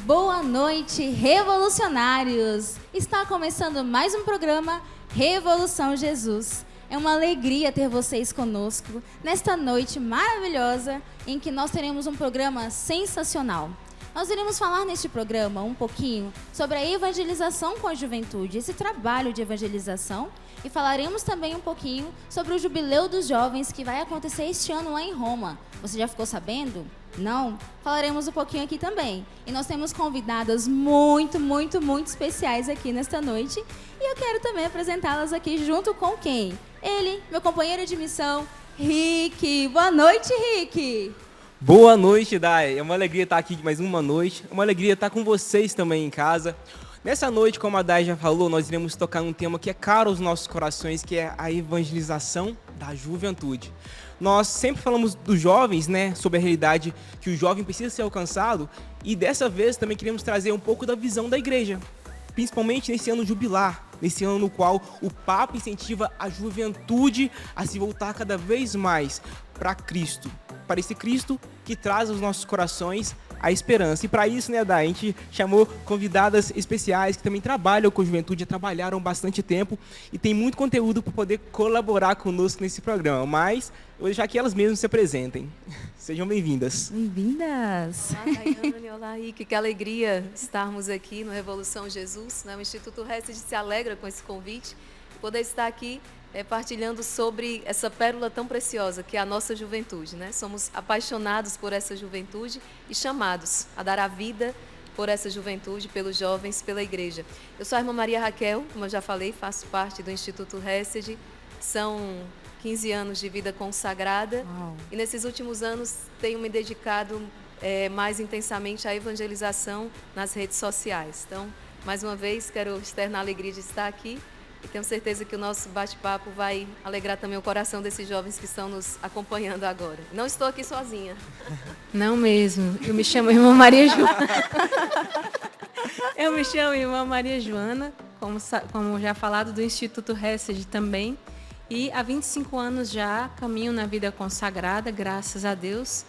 Boa noite, revolucionários! Está começando mais um programa Revolução Jesus. É uma alegria ter vocês conosco nesta noite maravilhosa em que nós teremos um programa sensacional. Nós iremos falar neste programa um pouquinho sobre a evangelização com a juventude, esse trabalho de evangelização, e falaremos também um pouquinho sobre o Jubileu dos Jovens que vai acontecer este ano lá em Roma. Você já ficou sabendo? Não? Falaremos um pouquinho aqui também. E nós temos convidadas muito especiais aqui nesta noite. E eu quero também apresentá-las aqui junto com quem? Ele, meu companheiro de missão, Rick. Boa noite, Rick. Boa noite, Dai. É uma alegria estar aqui mais uma noite. É uma alegria estar com vocês também em casa. Nessa noite, como a Dai já falou, nós iremos tocar num tema que é caro aos nossos corações, que é a evangelização da juventude. Nós sempre falamos dos jovens, né, sobre a realidade que o jovem precisa ser alcançado, e dessa vez também queremos trazer um pouco da visão da igreja, principalmente nesse ano jubilar, nesse ano no qual o Papa incentiva a juventude a se voltar cada vez mais para Cristo, para esse Cristo que traz aos nossos corações a esperança. E para isso, né, Dai, a gente chamou convidadas especiais que também trabalham com juventude, já trabalharam bastante tempo e tem muito conteúdo para poder colaborar conosco nesse programa. Mas eu vou deixar que elas mesmas se apresentem. Sejam bem-vindas. Bem-vindas. Olá, Daiane, olá, Rick. Que alegria estarmos aqui no Revolução Jesus. O Instituto Hesed se alegra com esse convite, poder estar aqui partilhando sobre essa pérola tão preciosa que é a nossa juventude, né? Somos apaixonados por essa juventude e chamados a dar a vida por essa juventude, pelos jovens, pela igreja. Eu sou a irmã Maria Raquel, como eu já falei, faço parte do Instituto Hesed. São 15 anos de vida consagrada. Uau. E nesses últimos anos tenho me dedicado mais intensamente à evangelização nas redes sociais. Então, mais uma vez, quero externar a alegria de estar aqui. E tenho certeza que o nosso bate-papo vai alegrar também o coração desses jovens que estão nos acompanhando agora. Não estou aqui sozinha. Não mesmo. Eu me chamo Irmã Maria Joana. Eu me chamo Irmã Maria Joana, como já falado, do Instituto Hesed também. E há 25 anos já caminho na vida consagrada, graças a Deus.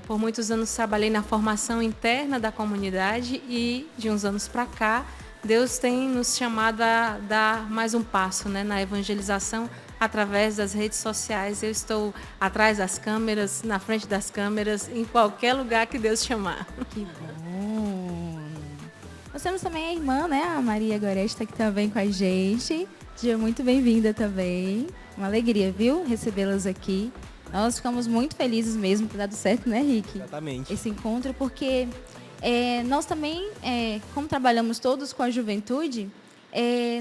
Por muitos anos trabalhei na formação interna da comunidade e de uns anos para cá, Deus tem nos chamado a dar mais um passo, né, na evangelização através das redes sociais. Eu estou atrás das câmeras, na frente das câmeras, em qualquer lugar que Deus chamar. Que bom! Nós temos também a irmã, né, a Maria Goresta, aqui também com a gente. Seja muito bem-vinda também. Uma alegria, viu, recebê-las aqui. Nós ficamos muito felizes mesmo por ter dado certo, né, Rick? Exatamente. Esse encontro, porque nós também, como trabalhamos todos com a juventude,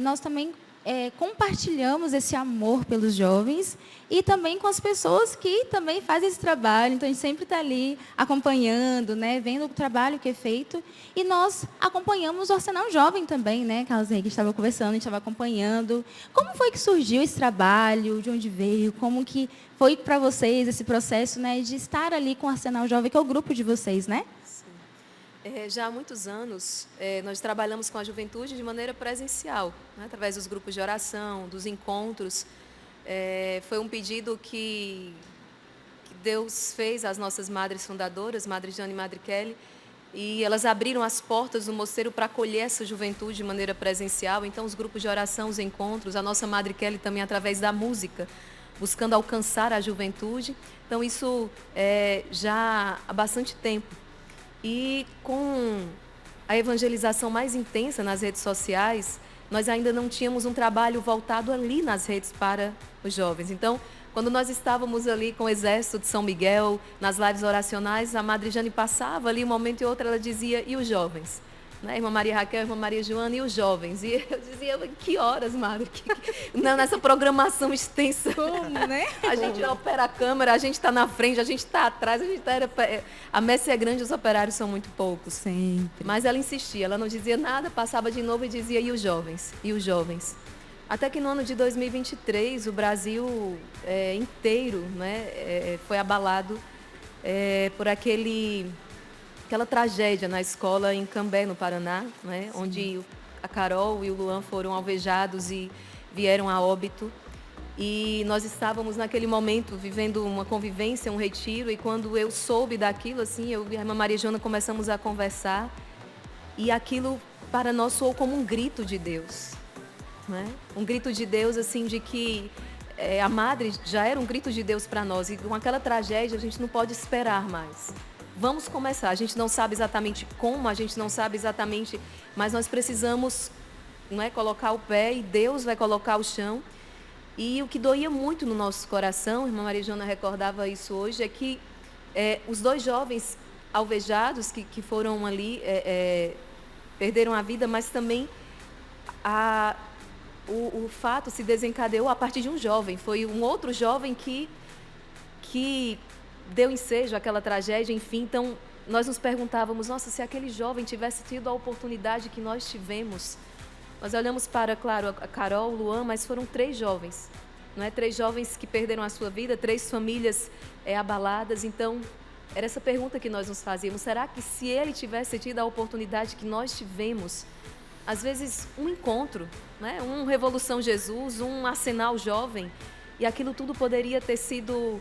nós também compartilhamos esse amor pelos jovens e também com as pessoas que também fazem esse trabalho. Então, a gente sempre está ali acompanhando, né, vendo o trabalho que é feito. E nós acompanhamos o Arsenal Jovem também, né? Carlos Henrique estava conversando, a gente estava acompanhando. Como foi que surgiu esse trabalho? De onde veio? Como que foi para vocês esse processo, né, de estar ali com o Arsenal Jovem, que é o grupo de vocês, né? Já há muitos anos, nós trabalhamos com a juventude de maneira presencial, né, através dos grupos de oração, dos encontros. Foi um pedido que Deus fez às nossas madres fundadoras, Madre Jane e Madre Kelly, e elas abriram as portas do mosteiro para acolher essa juventude de maneira presencial. Então, os grupos de oração, os encontros, a nossa Madre Kelly também através da música, buscando alcançar a juventude. Então, isso já há bastante tempo. E com a evangelização mais intensa nas redes sociais, nós ainda não tínhamos um trabalho voltado ali nas redes para os jovens. Então, quando nós estávamos ali com o Exército de São Miguel, nas lives oracionais, a Madre Jane passava ali um momento e outro, ela dizia, e os jovens? Né? Irmã Maria Raquel, Irmã Maria Joana e os jovens. E eu dizia, que horas, Madre? Nessa programação extensa. Como, né? A gente opera a câmera, a gente está na frente, a gente está atrás, a messe é grande, os operários são muito poucos. Sempre. Mas ela insistia, ela não dizia nada, passava de novo e dizia, e os jovens? E os jovens? Até que no ano de 2023, o Brasil inteiro, né, foi abalado por aquela tragédia na escola em Cambé, no Paraná, né, onde a Carol e o Luan foram alvejados e vieram a óbito. E nós estávamos naquele momento vivendo uma convivência, um retiro, e quando eu soube daquilo, assim, eu e a irmã Maria Joana começamos a conversar, e aquilo para nós soou como um grito de Deus, né? Um grito de Deus, assim, de que a madre já era um grito de Deus para nós, e com aquela tragédia a gente não pode esperar mais. Vamos começar, a gente não sabe exatamente como, a gente não sabe exatamente, mas nós precisamos, não é, colocar o pé e Deus vai colocar o chão. E o que doía muito no nosso coração, a irmã Maria Joana recordava isso hoje, é que os 2 jovens alvejados que foram ali, perderam a vida, mas também o fato se desencadeou a partir de um jovem. Foi um outro jovem que deu ensejo àquela tragédia, enfim. Então, nós nos perguntávamos, nossa, se aquele jovem tivesse tido a oportunidade que nós tivemos. Nós olhamos para, claro, a Carol, o Luan, mas foram 3 jovens, não é? 3 jovens que perderam a sua vida, 3 famílias abaladas. Então, era essa pergunta que nós nos fazíamos. Será que se ele tivesse tido a oportunidade que nós tivemos, às vezes um encontro, né? Um Revolução Jesus, um Arsenal Jovem, e aquilo tudo poderia ter sido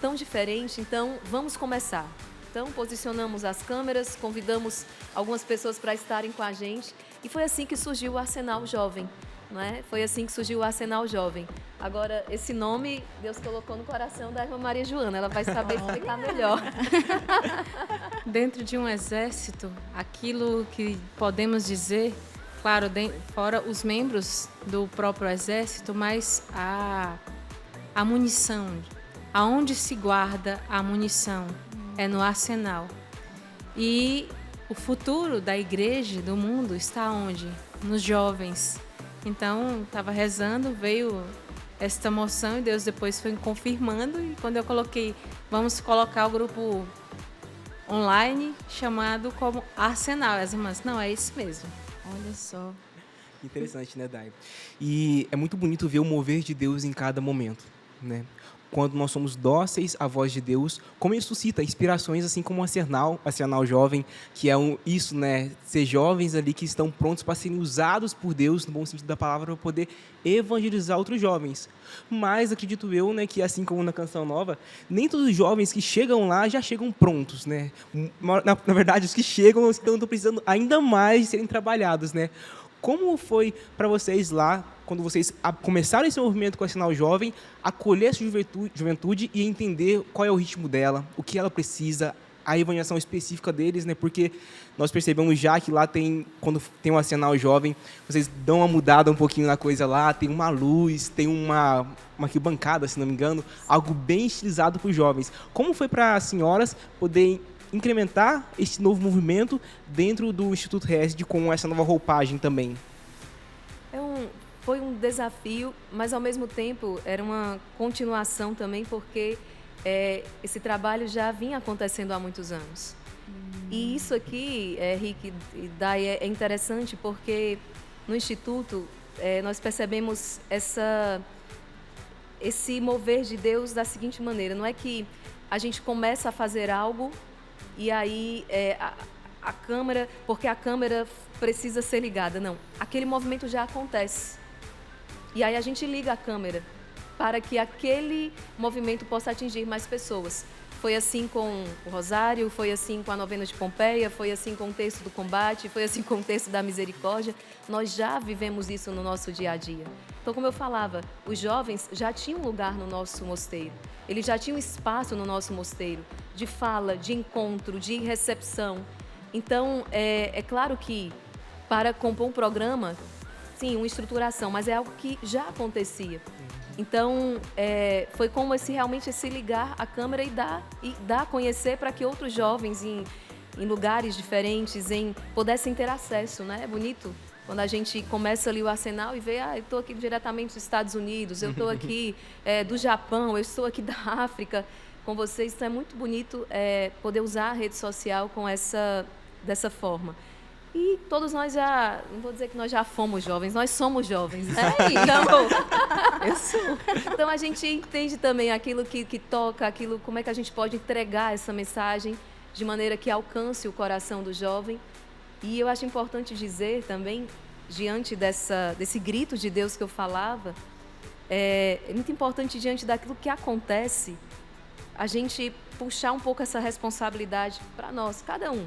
tão diferente? Então, vamos começar. Então, posicionamos as câmeras, convidamos algumas pessoas para estarem com a gente, e foi assim que surgiu o Arsenal Jovem, não é? Foi assim que surgiu o Arsenal Jovem. Agora, esse nome Deus colocou no coração da irmã Maria Joana, ela vai saber explicar melhor. Dentro de um exército, aquilo que podemos dizer, claro, fora os membros do próprio exército, mas a munição, aonde se guarda a munição, é no arsenal. E o futuro da igreja, do mundo, está onde? Nos jovens. Então, estava rezando, veio esta moção e Deus depois foi confirmando. E quando eu coloquei, vamos colocar o grupo online chamado como Arsenal. As irmãs, não, é isso mesmo. Olha só. Interessante, né, Dai? E é muito bonito ver o mover de Deus em cada momento, né? Quando nós somos dóceis à voz de Deus, como ele suscita inspirações, assim como o Arsenal Jovem, que é isso, né? Ser jovens ali que estão prontos para serem usados por Deus, no bom sentido da palavra, para poder evangelizar outros jovens. Mas acredito eu, né, que assim como na Canção Nova, nem todos os jovens que chegam lá já chegam prontos, né? Na verdade, os que chegam estão precisando ainda mais de serem trabalhados, né? Como foi para vocês lá, quando vocês começaram esse movimento com a Arsenal Jovem, acolher essa juventude e entender qual é o ritmo dela, o que ela precisa, a evangelização específica deles, né? Porque nós percebemos já que lá quando tem um Arsenal Jovem, vocês dão uma mudada um pouquinho na coisa lá, tem uma luz, tem uma arquibancada, se não me engano, algo bem estilizado para os jovens. Como foi para as senhoras poderem incrementar esse novo movimento dentro do Instituto Resd com essa nova roupagem também? Foi um desafio, mas ao mesmo tempo era uma continuação também, porque esse trabalho já vinha acontecendo há muitos anos. E isso aqui, Rick e Dai, é interessante porque no Instituto nós percebemos esse mover de Deus da seguinte maneira: não é que a gente começa a fazer algo e aí a câmera, porque a câmera precisa ser ligada. Não, aquele movimento já acontece. E aí a gente liga a câmera para que aquele movimento possa atingir mais pessoas. Foi assim com o Rosário, foi assim com a Novena de Pompeia, foi assim com o Terço do Combate, foi assim com o Terço da Misericórdia. Nós já vivemos isso no nosso dia a dia. Então, como eu falava, os jovens já tinham lugar no nosso mosteiro. Eles já tinham espaço no nosso mosteiro de fala, de encontro, de recepção. Então, é claro que para compor um programa, sim, uma estruturação, mas é algo que já acontecia. Então, foi como realmente esse ligar a câmera e dar a conhecer para que outros jovens em lugares diferentes pudessem ter acesso, né? É bonito quando a gente começa ali o Arsenal e vê, eu estou aqui diretamente dos Estados Unidos, eu estou aqui do Japão, eu estou aqui da África com vocês. Então, é muito bonito poder usar a rede social dessa forma. E todos nós não vou dizer que nós já fomos jovens, nós somos jovens. Né? Então, eu sou. Então, a gente entende também aquilo que toca, como é que a gente pode entregar essa mensagem de maneira que alcance o coração do jovem. E eu acho importante dizer também, diante desse grito de Deus que eu falava, é muito importante, diante daquilo que acontece, a gente puxar um pouco essa responsabilidade para nós, cada um.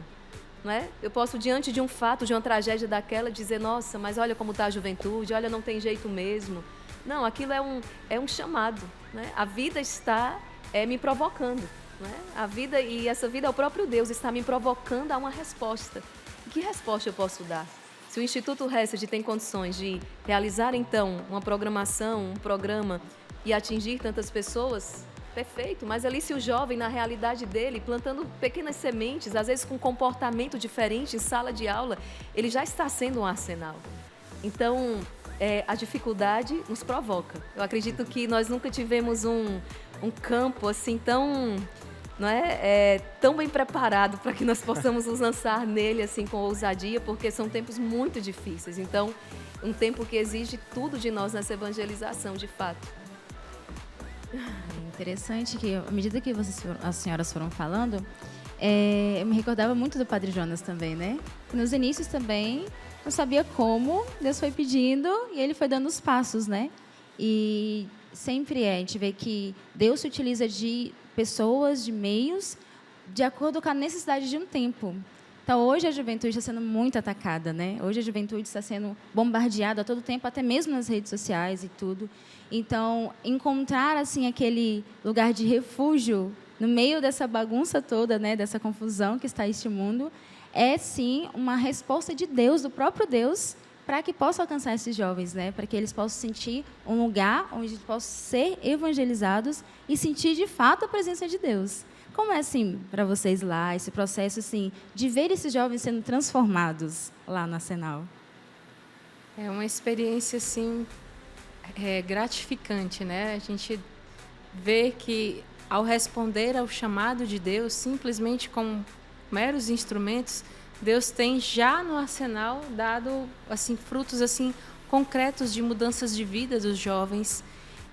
Não é? Eu posso, diante de um fato, de uma tragédia daquela, dizer, nossa, mas olha como está a juventude, olha, não tem jeito mesmo. Não, aquilo é um chamado. Né? A vida está me provocando. Né? A vida, e essa vida é o próprio Deus, está me provocando a uma resposta. E que resposta eu posso dar? Se o Instituto Hesed tem condições de realizar, então, uma programação, um programa e atingir tantas pessoas, perfeito. Mas ali, se o jovem, na realidade dele, plantando pequenas sementes, às vezes com comportamento diferente em sala de aula, ele já está sendo um arsenal. Então, a dificuldade nos provoca. Eu acredito que nós nunca tivemos um campo assim tão... Não tão bem preparado para que nós possamos nos lançar nele assim com ousadia, porque são tempos muito difíceis. Então, um tempo que exige tudo de nós nessa evangelização, de fato. Interessante que, à medida que as senhoras foram falando, eu me recordava muito do Padre Jonas também, né? Nos inícios também, não sabia como, Deus foi pedindo e ele foi dando os passos, né? E sempre a gente vê que Deus se utiliza de pessoas, de meios, de acordo com a necessidade de um tempo. Então, hoje a juventude está sendo muito atacada, né? Hoje a juventude está sendo bombardeada a todo tempo, até mesmo nas redes sociais e tudo. Então, encontrar assim aquele lugar de refúgio no meio dessa bagunça toda, né, dessa confusão que está este mundo, é sim uma resposta de Deus, do próprio Deus, para que possa alcançar esses jovens, né? Para que eles possam sentir um lugar onde eles possam ser evangelizados e sentir de fato a presença de Deus. Como é assim para vocês lá, esse processo assim, de ver esses jovens sendo transformados lá no Arsenal? É uma experiência assim, gratificante, né? A gente vê que, ao responder ao chamado de Deus, simplesmente com meros instrumentos, Deus tem já no Arsenal dado assim frutos assim concretos de mudanças de vida dos jovens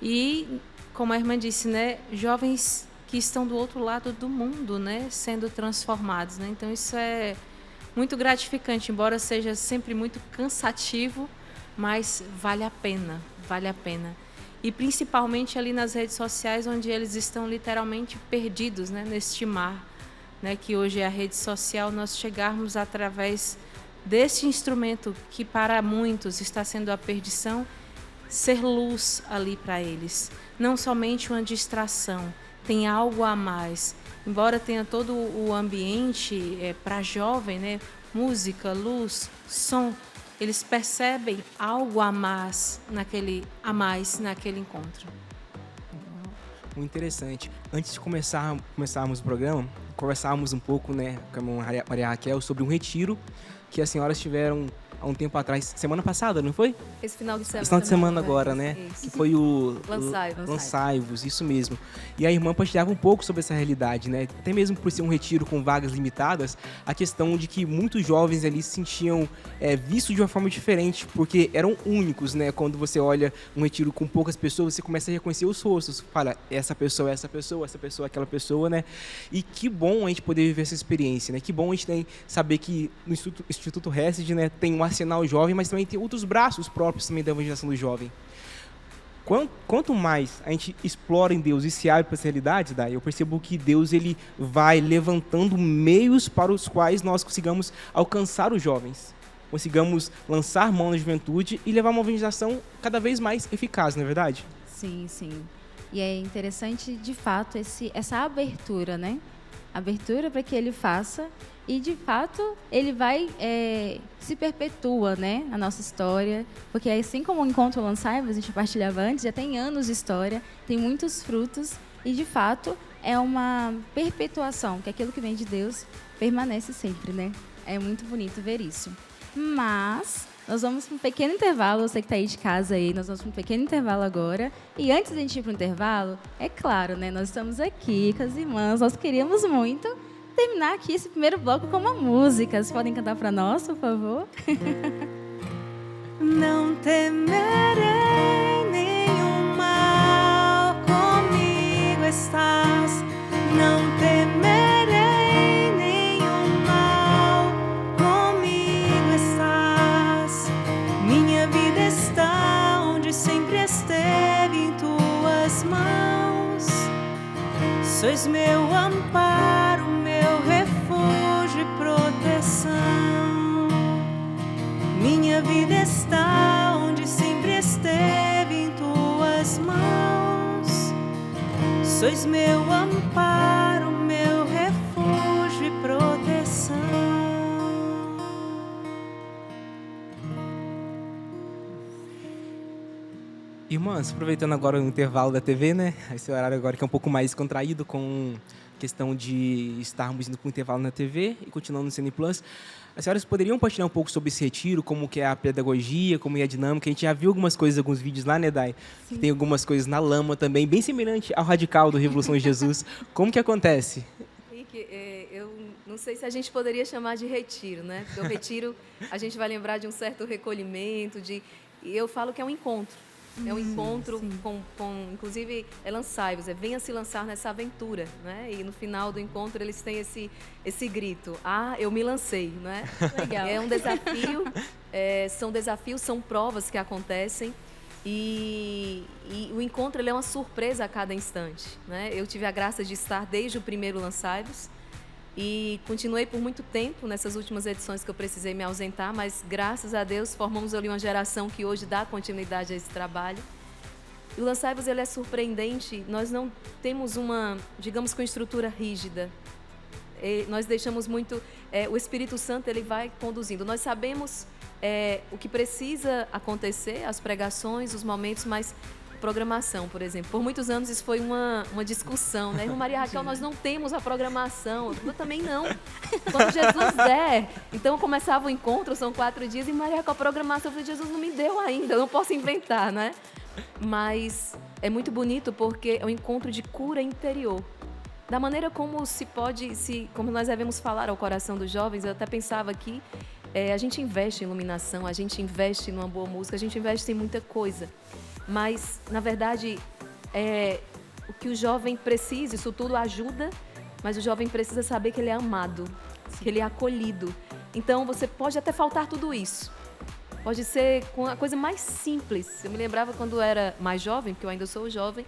e, como a irmã disse, né, jovens que estão do outro lado do mundo, né, sendo transformados, né? Então isso é muito gratificante, embora seja sempre muito cansativo, mas vale a pena, vale a pena. E principalmente ali nas redes sociais, onde eles estão literalmente perdidos, né, neste mar, né, que hoje é a rede social, nós chegarmos através deste instrumento que para muitos está sendo a perdição, ser luz ali para eles. Não somente uma distração, tem algo a mais. Embora tenha todo o ambiente para jovem, né, música, luz, som, eles percebem algo a mais naquele encontro. Muito interessante. Antes de começarmos o programa, conversávamos um pouco, né, com a Maria Raquel sobre um retiro que as senhoras tiveram há um tempo atrás, semana passada, não foi? Esse final de semana. Esse final de semana agora, né? Isso. Que foi o Lançaivos, isso mesmo. E a irmã partilhava um pouco sobre essa realidade, né? Até mesmo por ser um retiro com vagas limitadas, a questão de que muitos jovens ali se sentiam vistos de uma forma diferente, porque eram únicos, né? Quando você olha um retiro com poucas pessoas, você começa a reconhecer os rostos. Fala, essa pessoa, aquela pessoa, né? E que bom a gente poder viver essa experiência, né? Que bom a gente saber que no Instituto Hesed, né, tem um arsenal jovem, mas também tem outros braços próprios também da evangelização do jovem. Quanto mais a gente explora em Deus e se abre para essa realidade, eu percebo que Deus ele vai levantando meios para os quais nós consigamos alcançar os jovens, consigamos lançar mão na juventude e levar uma evangelização cada vez mais eficaz, não é verdade? Sim, sim. E é interessante, de fato, essa abertura, né? Abertura para que ele faça e, de fato, ele vai se perpetua, né, a nossa história, porque assim como o Encontro Lançaivos, a gente partilhava antes, já tem anos de história, tem muitos frutos e, de fato, é uma perpetuação, que aquilo que vem de Deus permanece sempre, né? É muito bonito ver isso. Mas nós vamos para um pequeno intervalo, você que está aí de casa aí, nós vamos para um pequeno intervalo agora. E antes de a gente ir para o intervalo, é claro, né, nós estamos aqui com as irmãs, nós queríamos muito terminar aqui esse primeiro bloco com uma música. Vocês podem cantar para nós, por favor? Não temerei nenhum mal, comigo estás. Não temerei nenhum mal, comigo estás. Minha vida está onde sempre esteve. Sois meu amparo, meu refúgio e proteção. Minha vida está onde sempre esteve, em tuas mãos. Sois meu amparo, meu refúgio e proteção. Irmãs, aproveitando agora o intervalo da TV, né? Esse horário agora que é um pouco mais contraído com questão de estarmos indo para o intervalo na TV e continuando no Cine Plus. As senhoras poderiam partilhar um pouco sobre esse retiro, como que é a pedagogia, como é a dinâmica? A gente já viu algumas coisas, alguns vídeos lá, né, Dai? Que tem algumas coisas na lama também, bem semelhante ao Radical do Revolução de Jesus. Como que acontece? Rick, eu não sei se a gente poderia chamar de retiro, né? Porque o retiro, a gente vai lembrar de um certo recolhimento, e eu falo que é um encontro. É um encontro inclusive, lançai-vos, venha se lançar nessa aventura, né? E no final do encontro eles têm esse grito, eu me lancei, né? Legal. É um desafio, são desafios, são provas que acontecem e o encontro ele é uma surpresa a cada instante, né? Eu tive a graça de estar desde o primeiro lançai-vos e continuei por muito tempo nessas últimas edições que eu precisei me ausentar, mas graças a Deus formamos ali uma geração que hoje dá continuidade a esse trabalho. E o Lançai-vos ele é surpreendente, nós não temos uma estrutura rígida. Nós deixamos muito, o Espírito Santo ele vai conduzindo. Nós sabemos o que precisa acontecer, as pregações, os momentos, mas programação, por exemplo. Por muitos anos isso foi uma discussão, né? Irmã Maria Raquel, nós não temos a programação. Eu também não. Quando Jesus der. Então começava o encontro, são 4 dias, e Maria Raquel, a programação, eu falei, Jesus não me deu ainda, eu não posso inventar, né? Mas é muito bonito porque é um encontro de cura interior. Da maneira como como nós devemos falar ao coração dos jovens, eu até pensava aqui, a gente investe em iluminação, a gente investe numa boa música, a gente investe em muita coisa. Mas, na verdade, o que o jovem precisa, isso tudo ajuda, mas o jovem precisa saber que ele é amado, que ele é acolhido. Então, você pode até faltar tudo isso. Pode ser com a coisa mais simples. Eu me lembrava quando eu era mais jovem, porque eu ainda sou jovem.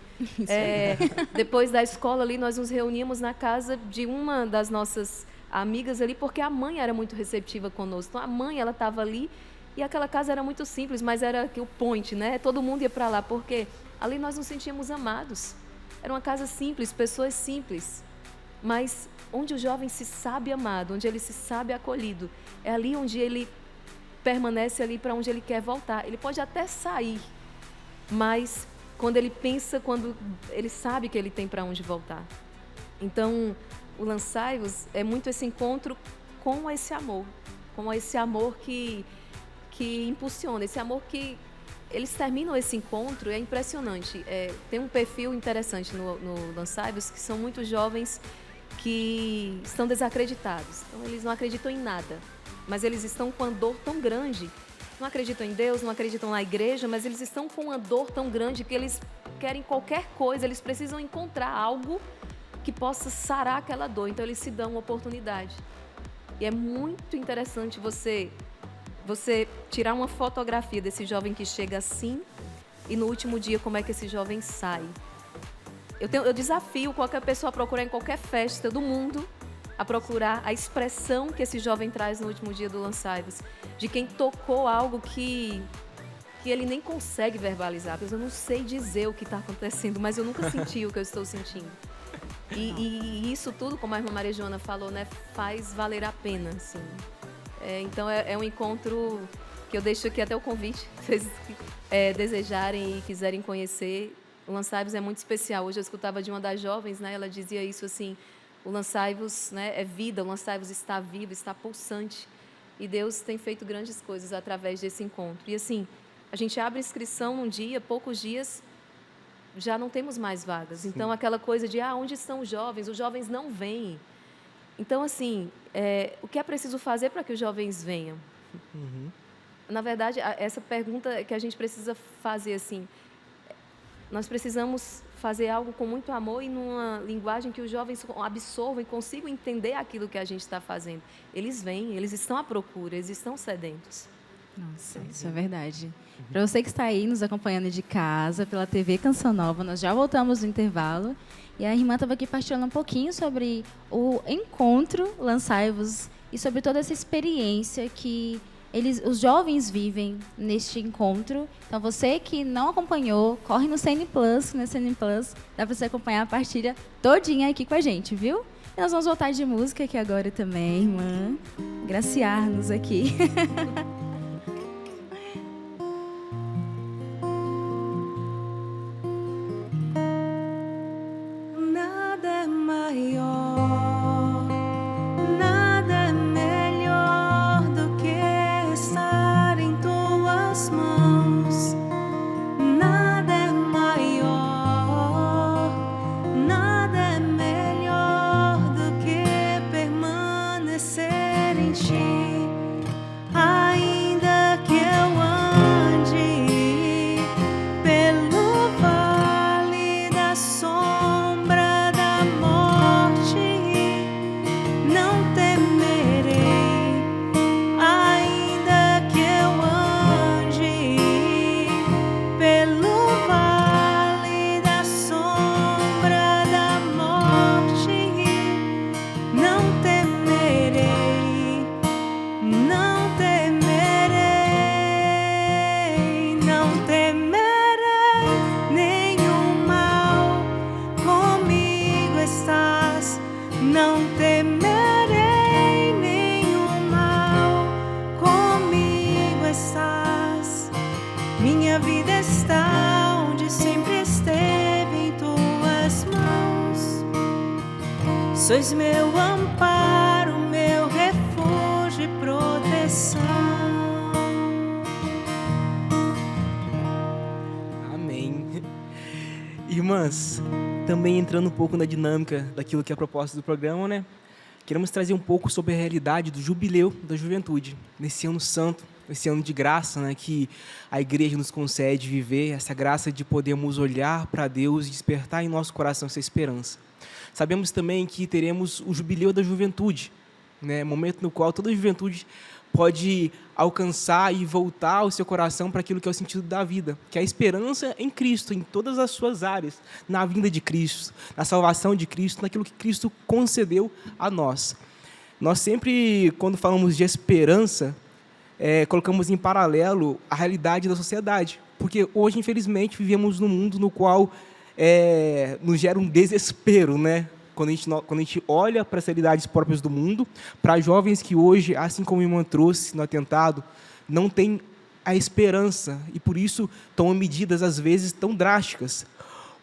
Depois da escola ali, nós nos reuníamos na casa de uma das nossas amigas ali, porque a mãe era muito receptiva conosco. Então, a mãe, ela estava ali. E aquela casa era muito simples, mas era o point, né? Todo mundo ia para lá, porque ali nós nos sentíamos amados. Era uma casa simples, pessoas simples. Mas onde o jovem se sabe amado, onde ele se sabe acolhido, é ali onde ele permanece ali para onde ele quer voltar. Ele pode até sair, mas quando ele sabe que ele tem para onde voltar. Então, o Lançai-vos é muito esse encontro com esse amor que impulsiona, esse amor que eles terminam esse encontro, é impressionante. Tem um perfil interessante no Lançai-vos, que são muitos jovens que estão desacreditados. Então, eles não acreditam em nada, mas eles estão com uma dor tão grande. Não acreditam em Deus, não acreditam na igreja, mas eles estão com uma dor tão grande que eles querem qualquer coisa, eles precisam encontrar algo que possa sarar aquela dor. Então, eles se dão uma oportunidade. E é muito interessante você tirar uma fotografia desse jovem que chega assim e no último dia como é que esse jovem sai. Eu desafio qualquer pessoa a procurar em qualquer festa do mundo a procurar a expressão que esse jovem traz no último dia do Lançai-vos, de quem tocou algo que ele nem consegue verbalizar, porque eu não sei dizer o que está acontecendo, mas eu nunca senti o que eu estou sentindo. E isso tudo, como a irmã Maria Joana falou, né, faz valer a pena, assim. Então, é um encontro que eu deixo aqui até o convite, se vocês desejarem e quiserem conhecer. O Lançai-vos é muito especial. Hoje eu escutava de uma das jovens, né, ela dizia isso assim, o Lançai-vos, né, é vida, o Lançai-vos está vivo, está pulsante. E Deus tem feito grandes coisas através desse encontro. E assim, a gente abre inscrição num dia, poucos dias, já não temos mais vagas. Sim. Então, aquela coisa de, onde estão os jovens não vêm. Então, assim, o que é preciso fazer para que os jovens venham? Uhum. Na verdade, essa pergunta que a gente precisa fazer, assim, nós precisamos fazer algo com muito amor e numa linguagem que os jovens absorvam e consigam entender aquilo que a gente está fazendo. Eles vêm, eles estão à procura, eles estão sedentos. Nossa, isso é verdade. Para você que está aí nos acompanhando de casa, pela TV Canção Nova, nós já voltamos do intervalo. E a irmã estava aqui partilhando um pouquinho sobre o encontro Lançai-vos e sobre toda essa experiência que os jovens vivem neste encontro. Então, você que não acompanhou, corre no CN Plus, no CN Plus, dá para você acompanhar a partilha todinha aqui com a gente, viu? E nós vamos voltar de música aqui agora também, irmã. Graciar-nos aqui. Nada é maior, nada é melhor do que estar em tuas mãos. Nada é maior, nada é melhor do que permanecer em ti. Ainda que eu ande pelo vale da sombra da morte, não temerei. Ainda que eu ande pelo vale da sombra da morte, não temerei. Não temerei, não temerei nenhum mal, comigo estás. Não temerei nenhum mal, comigo estás. Minha vida está onde sempre esteve, em tuas mãos. Sois meu amparo, meu refúgio e proteção. Amém. Irmãs, também entrando um pouco na dinâmica daquilo que é a proposta do programa, né? Queremos trazer um pouco sobre a realidade do jubileu da juventude, nesse ano santo, esse ano de graça, né, que a igreja nos concede viver, essa graça de podermos olhar para Deus e despertar em nosso coração essa esperança. Sabemos também que teremos o jubileu da juventude, né, momento no qual toda a juventude pode alcançar e voltar o seu coração para aquilo que é o sentido da vida, que é a esperança em Cristo, em todas as suas áreas, na vinda de Cristo, na salvação de Cristo, naquilo que Cristo concedeu a nós. Nós sempre, quando falamos de esperança, colocamos em paralelo a realidade da sociedade, porque hoje, infelizmente, vivemos num mundo no qual nos gera um desespero, né? Quando a gente olha para as realidades próprias do mundo, para jovens que hoje, assim como a irmã trouxe no atentado, não têm a esperança e, por isso, tomam medidas, às vezes, tão drásticas.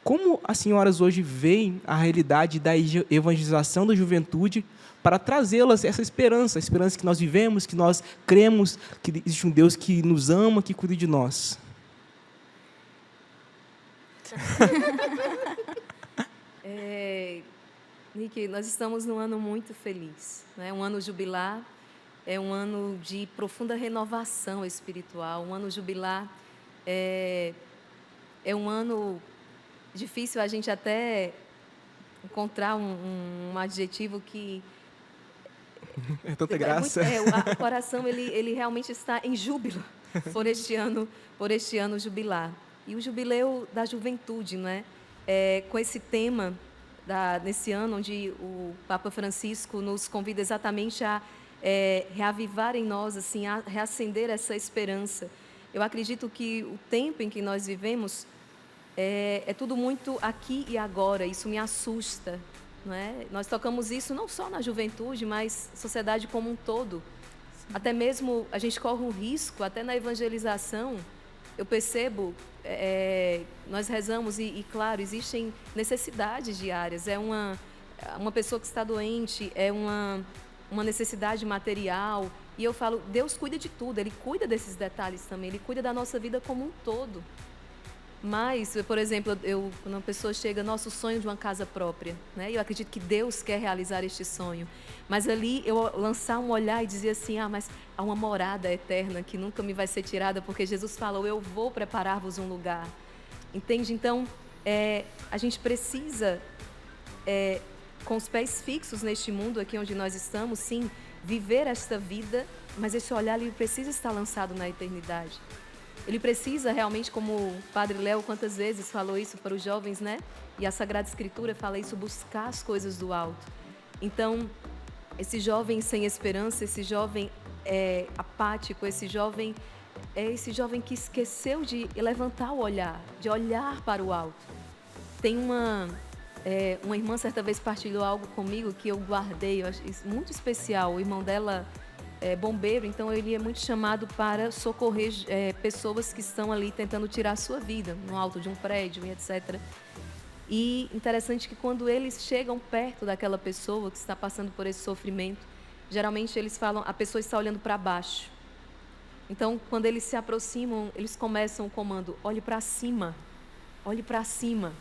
Como as senhoras hoje veem a realidade da evangelização da juventude para trazê-las essa esperança, a esperança que nós vivemos, que nós cremos que existe um Deus que nos ama, que cuida de nós? Nick, nós estamos num ano muito feliz, né? Um ano jubilar, é um ano de profunda renovação espiritual. Um ano jubilar é um ano difícil a gente até encontrar um adjetivo que... É tanta graça. O coração ele realmente está em júbilo por este ano jubilar. E o jubileu da juventude, não é? Com esse tema nesse ano, onde o Papa Francisco nos convida exatamente a reavivar em nós, assim, a reacender essa esperança. Eu acredito que o tempo em que nós vivemos é tudo muito aqui e agora. Isso me assusta, não é? Nós tocamos isso não só na juventude, mas sociedade como um todo. Sim. Até mesmo a gente corre um risco, até na evangelização. Eu percebo, nós rezamos e, claro, existem necessidades diárias. É uma pessoa que está doente, é uma necessidade material. E eu falo, Deus cuida de tudo, Ele cuida desses detalhes também, Ele cuida da nossa vida como um todo. Mas, por exemplo, quando uma pessoa chega, nosso sonho de uma casa própria, né? Eu acredito que Deus quer realizar este sonho. Mas ali eu lançar um olhar e dizer assim, mas há uma morada eterna que nunca me vai ser tirada, porque Jesus falou, eu vou preparar-vos um lugar. Entende? Então, a gente precisa, com os pés fixos neste mundo aqui onde nós estamos, sim, viver esta vida mas esse olhar ele precisa estar lançado na eternidade. Ele precisa realmente, como o Padre Léo quantas vezes falou isso para os jovens, né? E a Sagrada Escritura fala isso, buscar as coisas do alto. Então, esse jovem sem esperança, esse jovem apático, esse jovem que esqueceu de levantar o olhar, de olhar para o alto. Tem uma irmã certa vez partilhou algo comigo que eu guardei, eu acho isso muito especial. O irmão dela é bombeiro, então ele é muito chamado para socorrer pessoas que estão ali tentando tirar a sua vida no alto de um prédio e etc. E interessante que quando eles chegam perto daquela pessoa que está passando por esse sofrimento, geralmente eles falam, a pessoa está olhando para baixo. Então, quando eles se aproximam, eles começam o comando, olhe para cima, olhe para cima.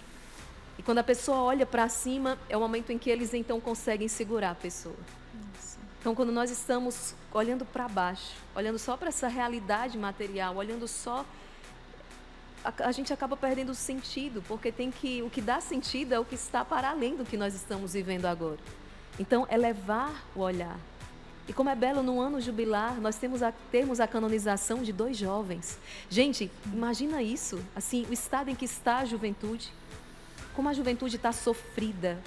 E quando a pessoa olha para cima, é o momento em que eles então conseguem segurar a pessoa. Então, quando nós estamos olhando para baixo, olhando só para essa realidade material, olhando só, a gente acaba perdendo o sentido, porque o que dá sentido é o que está para além do que nós estamos vivendo agora. Então, é levar o olhar. E como é belo, no ano jubilar, nós termos a canonização de 2 jovens. Gente, imagina isso, assim, o estado em que está a juventude, como a juventude está sofrida.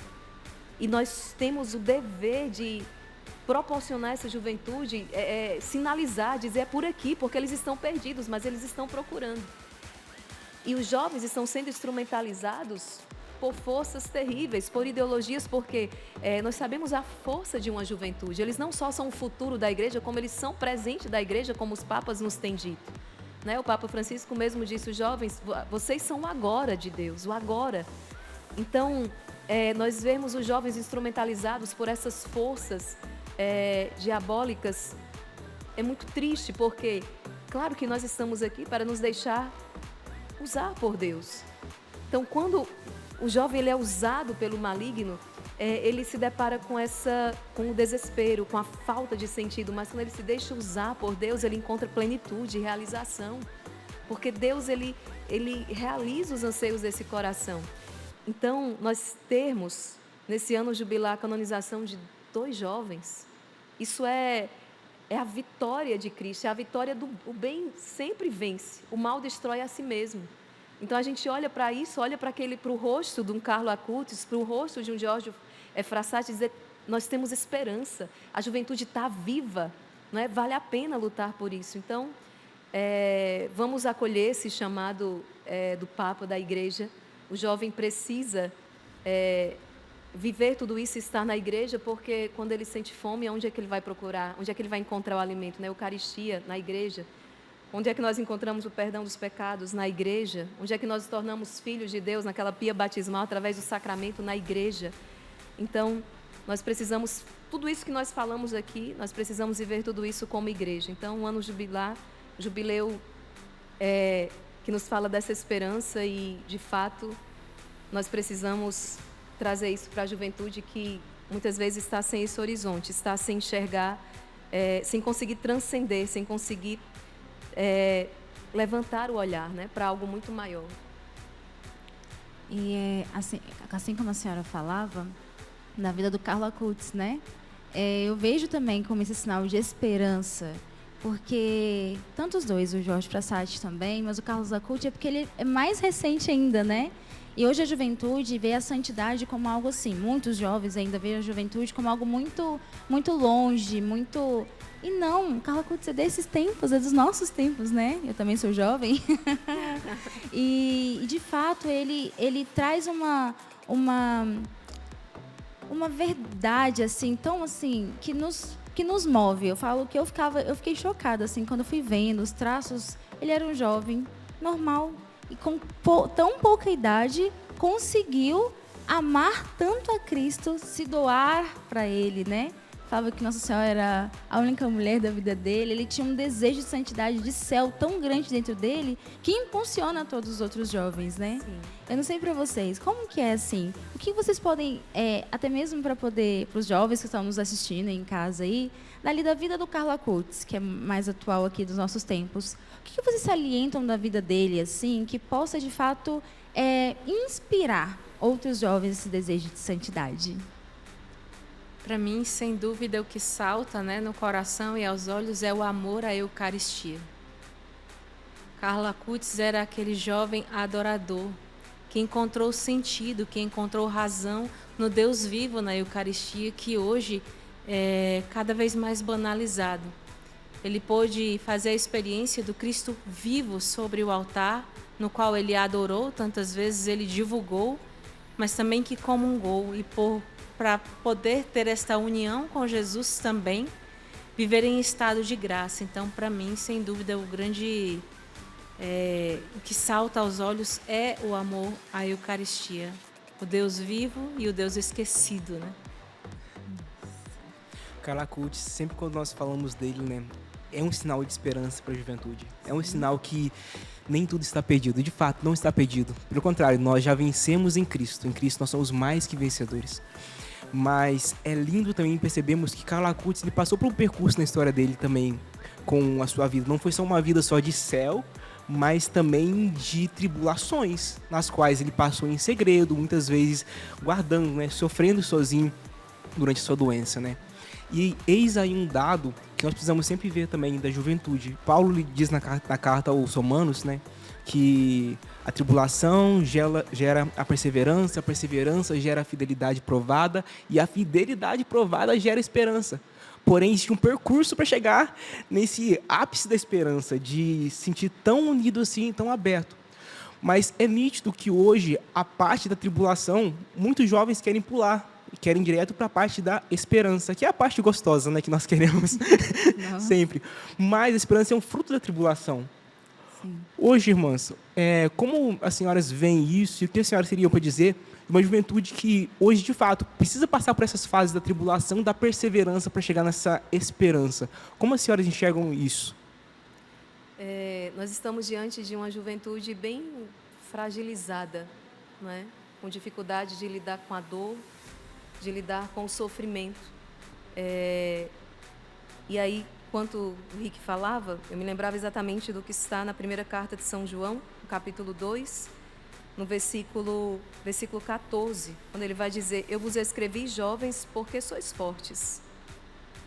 E nós temos o dever de proporcionar essa juventude, sinalizar, dizer é por aqui, porque eles estão perdidos, mas eles estão procurando. E os jovens estão sendo instrumentalizados por forças terríveis, por ideologias, porque nós sabemos a força de uma juventude. Eles não só são o futuro da igreja, como eles são presente da igreja, como os papas nos têm dito. Né? O Papa Francisco mesmo disse, os jovens, vocês são o agora de Deus, o agora. Então, nós vemos os jovens instrumentalizados por essas forças diabólicas. É muito triste, porque, claro que nós estamos aqui para nos deixar usar por Deus. Então, quando o jovem ele é usado pelo maligno, ele se depara com o desespero, com a falta de sentido, mas quando ele se deixa usar por Deus, ele encontra plenitude e realização, porque Deus ele realiza os anseios desse coração. Então, nós termos, nesse ano jubilar, a canonização de 2 jovens, isso é a vitória de Cristo, é a vitória o bem sempre vence, o mal destrói a si mesmo. Então a gente olha para isso, olha para o rosto de um Carlo Acutis, para o rosto de um Giorgio Frassati, e dizer, nós temos esperança, a juventude está viva, não é? Vale a pena lutar por isso. Então, vamos acolher esse chamado do Papa, da Igreja. O jovem precisa viver tudo isso e estar na igreja, porque quando ele sente fome, onde é que ele vai procurar? Onde é que ele vai encontrar o alimento? Na Eucaristia, na igreja. Onde é que nós encontramos o perdão dos pecados? Na igreja. Onde é que nós nos tornamos filhos de Deus? Naquela pia batismal, através do sacramento, na igreja. Então, nós precisamos, tudo isso que nós falamos aqui, nós precisamos viver tudo isso como igreja. Então, o ano jubileu que nos fala dessa esperança e, de fato, nós precisamos trazer isso para a juventude que muitas vezes está sem esse horizonte, está sem enxergar, sem conseguir transcender, sem conseguir levantar o olhar, né, para algo muito maior. E assim como a senhora falava, na vida do Carlo Acutis, né, eu vejo também como esse sinal de esperança, porque tanto os dois, o Jorge Frassati também, mas o Carlos Acutis é porque ele é mais recente ainda, né? E hoje a juventude vê a santidade como algo assim, muitos jovens ainda veem a juventude como algo muito, muito longe, muito... E não, o Carlo Acutis é desses tempos, é dos nossos tempos, né? Eu também sou jovem. E, de fato, ele traz uma verdade, assim, tão assim, que nos move. Eu falo que eu fiquei chocada, assim, quando eu fui vendo os traços. Ele era um jovem normal e com tão pouca idade conseguiu amar tanto a Cristo, se doar para Ele, né? Falava que Nossa Senhora era a única mulher da vida dele. Ele tinha um desejo de santidade, de céu tão grande dentro dele que impulsiona todos os outros jovens, né? Sim. Eu não sei para vocês, como que é assim? O que vocês podem, até mesmo para os jovens que estão nos assistindo em casa aí, dali da vida do Carlo Acutis, que é mais atual aqui dos nossos tempos, o que vocês salientam da vida dele, assim, que possa de fato inspirar outros jovens esse desejo de santidade? Para mim, sem dúvida, o que salta, né, no coração e aos olhos é o amor à Eucaristia. Karl Acutis era aquele jovem adorador que encontrou sentido, que encontrou razão no Deus vivo na Eucaristia, que hoje é cada vez mais banalizado. Ele pôde fazer a experiência do Cristo vivo sobre o altar, no qual ele adorou, tantas vezes ele divulgou, mas também que comungou, e para poder ter esta união com Jesus também, viver em estado de graça. Então, para mim, sem dúvida, o que salta aos olhos é o amor à Eucaristia, o Deus vivo e o Deus esquecido, né? Karl Acutis, sempre quando nós falamos dele, né, é um sinal de esperança para a juventude. É um sinal que nem tudo está perdido. De fato, não está perdido. Pelo contrário, nós já vencemos em Cristo. Em Cristo nós somos mais que vencedores. Mas é lindo também percebermos que Karl Acutis, ele passou por um percurso na história dele também com a sua vida. Não foi só uma vida só de céu, mas também de tribulações, nas quais ele passou em segredo, muitas vezes guardando, né, sofrendo sozinho durante a sua doença, né? E eis aí um dado que nós precisamos sempre ver também da juventude. Paulo lhe diz na carta aos Romanos, né, que a tribulação gera a perseverança gera a fidelidade provada, e a fidelidade provada gera esperança. Porém, existe um percurso para chegar nesse ápice da esperança, de se sentir tão unido assim, tão aberto. Mas é nítido que hoje, a parte da tribulação, muitos jovens querem pular, querem direto para a parte da esperança, que é a parte gostosa, né, que nós queremos sempre. Mas a esperança é um fruto da tribulação. Sim. Hoje, irmãs, como as senhoras veem isso, e o que as senhoras teriam para dizer de uma juventude que hoje, de fato, precisa passar por essas fases da tribulação, da perseverança para chegar nessa esperança? Como as senhoras enxergam isso? Nós estamos diante de uma juventude bem fragilizada, não é? Com dificuldade de lidar com a dor, de lidar com o sofrimento. E aí, enquanto o Rick falava, eu me lembrava exatamente do que está na primeira carta de São João, no capítulo 2, no versículo 14, quando ele vai dizer: eu vos escrevi, jovens, porque sois fortes.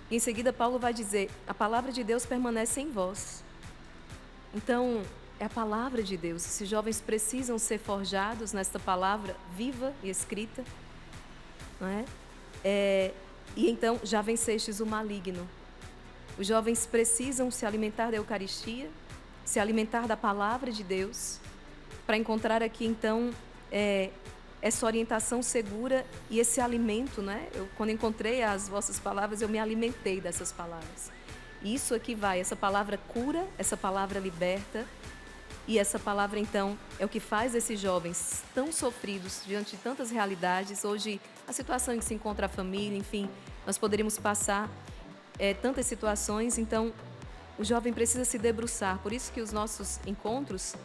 E em seguida, Paulo vai dizer: a palavra de Deus permanece em vós. Então, é a palavra de Deus. Esses jovens precisam ser forjados nesta palavra viva e escrita, não é? E então, já vencestes o maligno. Os jovens precisam se alimentar da Eucaristia, se alimentar da palavra de Deus, para encontrar aqui, então, essa orientação segura e esse alimento, né? Quando encontrei as vossas palavras, eu me alimentei dessas palavras. E isso aqui essa palavra cura, essa palavra liberta, e essa palavra, então, é o que faz esses jovens tão sofridos diante de tantas realidades. Hoje, a situação em que se encontra a família, enfim, nós poderíamos passar tantas situações. Então, o jovem precisa se debruçar. Por isso que os nossos encontros,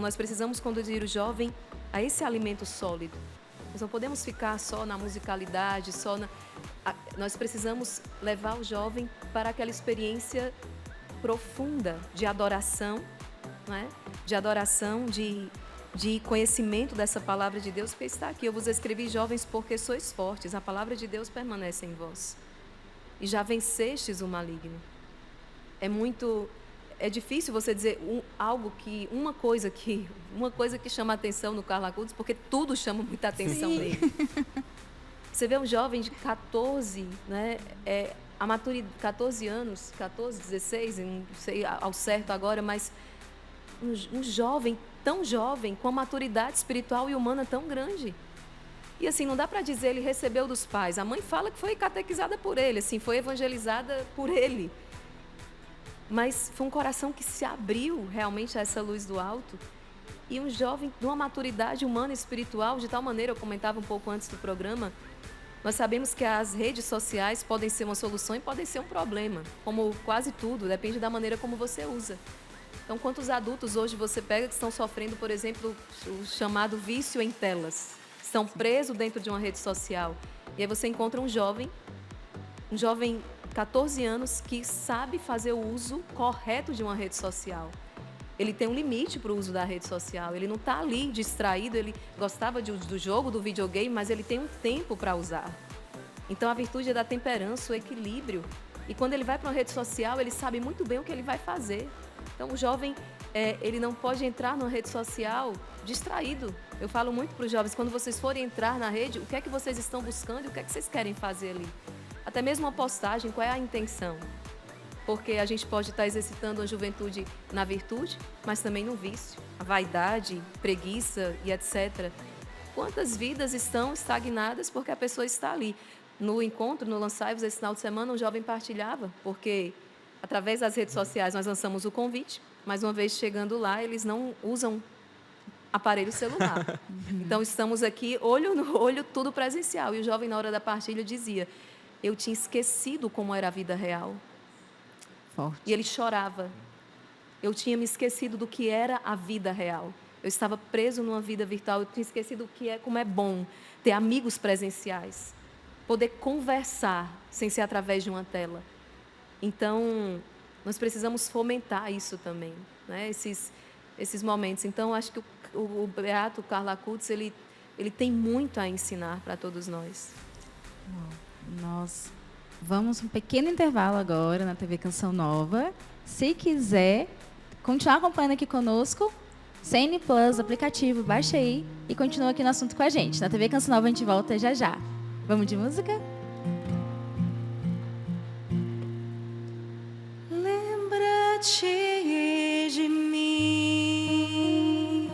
nós precisamos conduzir o jovem a esse alimento sólido. Nós não podemos ficar só na musicalidade, nós precisamos levar o jovem para aquela experiência profunda de adoração, não é? De adoração, de conhecimento dessa palavra de Deus, porque está aqui: eu vos escrevi, jovens, porque sois fortes, a palavra de Deus permanece em vós, e já vencestes o maligno. É difícil você dizer uma coisa que chama a atenção no Karl Acutis, porque tudo chama muita atenção nele. Você vê um jovem de 14, né? A maturidade, 14 anos, 14, 16, não sei ao certo agora, mas um jovem, tão jovem, com a maturidade espiritual e humana tão grande. E assim, não dá para dizer, ele recebeu dos pais. A mãe fala que foi catequizada por ele, assim, foi evangelizada por ele. Mas foi um coração que se abriu realmente a essa luz do alto. E um jovem de uma maturidade humana e espiritual, de tal maneira, eu comentava um pouco antes do programa, nós sabemos que as redes sociais podem ser uma solução e podem ser um problema, como quase tudo, depende da maneira como você usa. Então, quantos adultos hoje você pega que estão sofrendo, por exemplo, o chamado vício em telas, estão presos dentro de uma rede social. E aí você encontra um jovem 14 anos, que sabe fazer o uso correto de uma rede social. Ele tem um limite para o uso da rede social. Ele não está ali distraído, ele gostava do jogo, do videogame, mas ele tem um tempo para usar. Então, a virtude é da temperança, o equilíbrio. E quando ele vai para uma rede social, ele sabe muito bem o que ele vai fazer. Então, o jovem, ele não pode entrar numa rede social distraído. Eu falo muito para os jovens, quando vocês forem entrar na rede, o que é que vocês estão buscando e o que é que vocês querem fazer ali? Até mesmo uma postagem, qual é a intenção? Porque a gente pode estar exercitando a juventude na virtude, mas também no vício, a vaidade, preguiça e etc. Quantas vidas estão estagnadas porque a pessoa está ali? No encontro, no Lançai-vos, esse final de semana, um jovem partilhava, porque através das redes sociais nós lançamos o convite, mas uma vez chegando lá, eles não usam aparelho celular. Então, estamos aqui, olho no olho, tudo presencial. E o jovem, na hora da partilha, dizia, eu tinha esquecido como era a vida real. Forte. E ele chorava. Eu tinha me esquecido do que era a vida real. Eu estava preso numa vida virtual, eu tinha esquecido como é bom ter amigos presenciais, poder conversar sem ser através de uma tela. Então, nós precisamos fomentar isso também, né? Esses momentos. Então, acho que o Beato Carlo Acutis, ele tem muito a ensinar para todos nós. Nós vamos um pequeno intervalo agora na TV Canção Nova. Se quiser continuar acompanhando aqui conosco, CN Plus, aplicativo, baixa aí e continua aqui no assunto com a gente. Na TV Canção Nova a gente volta já já. Vamos de música? Lembra-te de mim,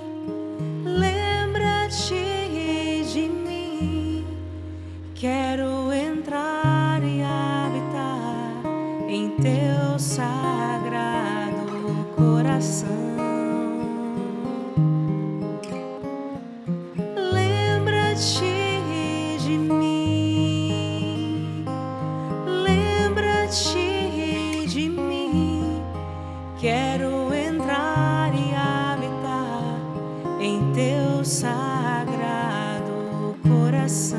lembra-te de mim. Quero entrar e habitar em teu sagrado coração. Lembra-te de mim, lembra-te de mim. Quero entrar e habitar em teu sagrado coração.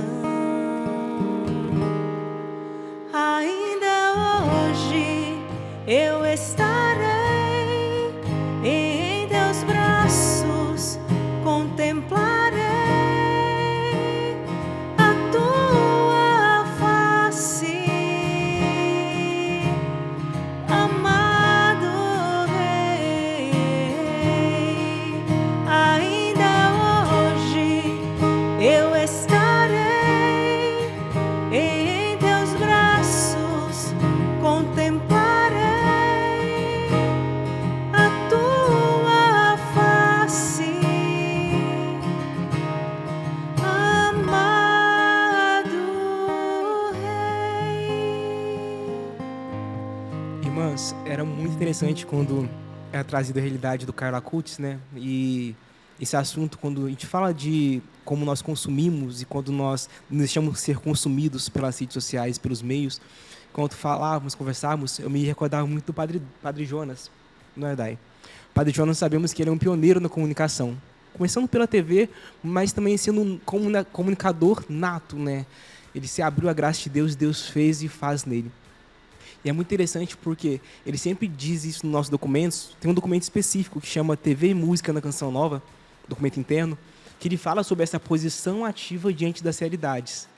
Ainda hoje eu estarei em teus braços, contemplarei a tua face, amado Rei. Ainda hoje eu estarei em teus braços, contemplarei a tua face, amado Rei. Irmãs, era muito interessante quando era trazida a realidade do Carlo Acutis, né? E esse assunto, quando a gente fala de como nós consumimos e quando nós nos deixamos ser consumidos pelas redes sociais, pelos meios, quando falávamos, conversávamos, eu me recordava muito do Padre Jonas, não é, Dai? Padre Jonas, sabemos que ele é um pioneiro na comunicação, começando pela TV, mas também sendo um comunicador nato, né? Ele se abriu à graça de Deus, Deus fez e faz nele. E é muito interessante porque ele sempre diz isso nos nossos documentos. Tem um documento específico que chama TV e Música na Canção Nova, documento interno, que ele fala sobre essa posição ativa diante das realidades.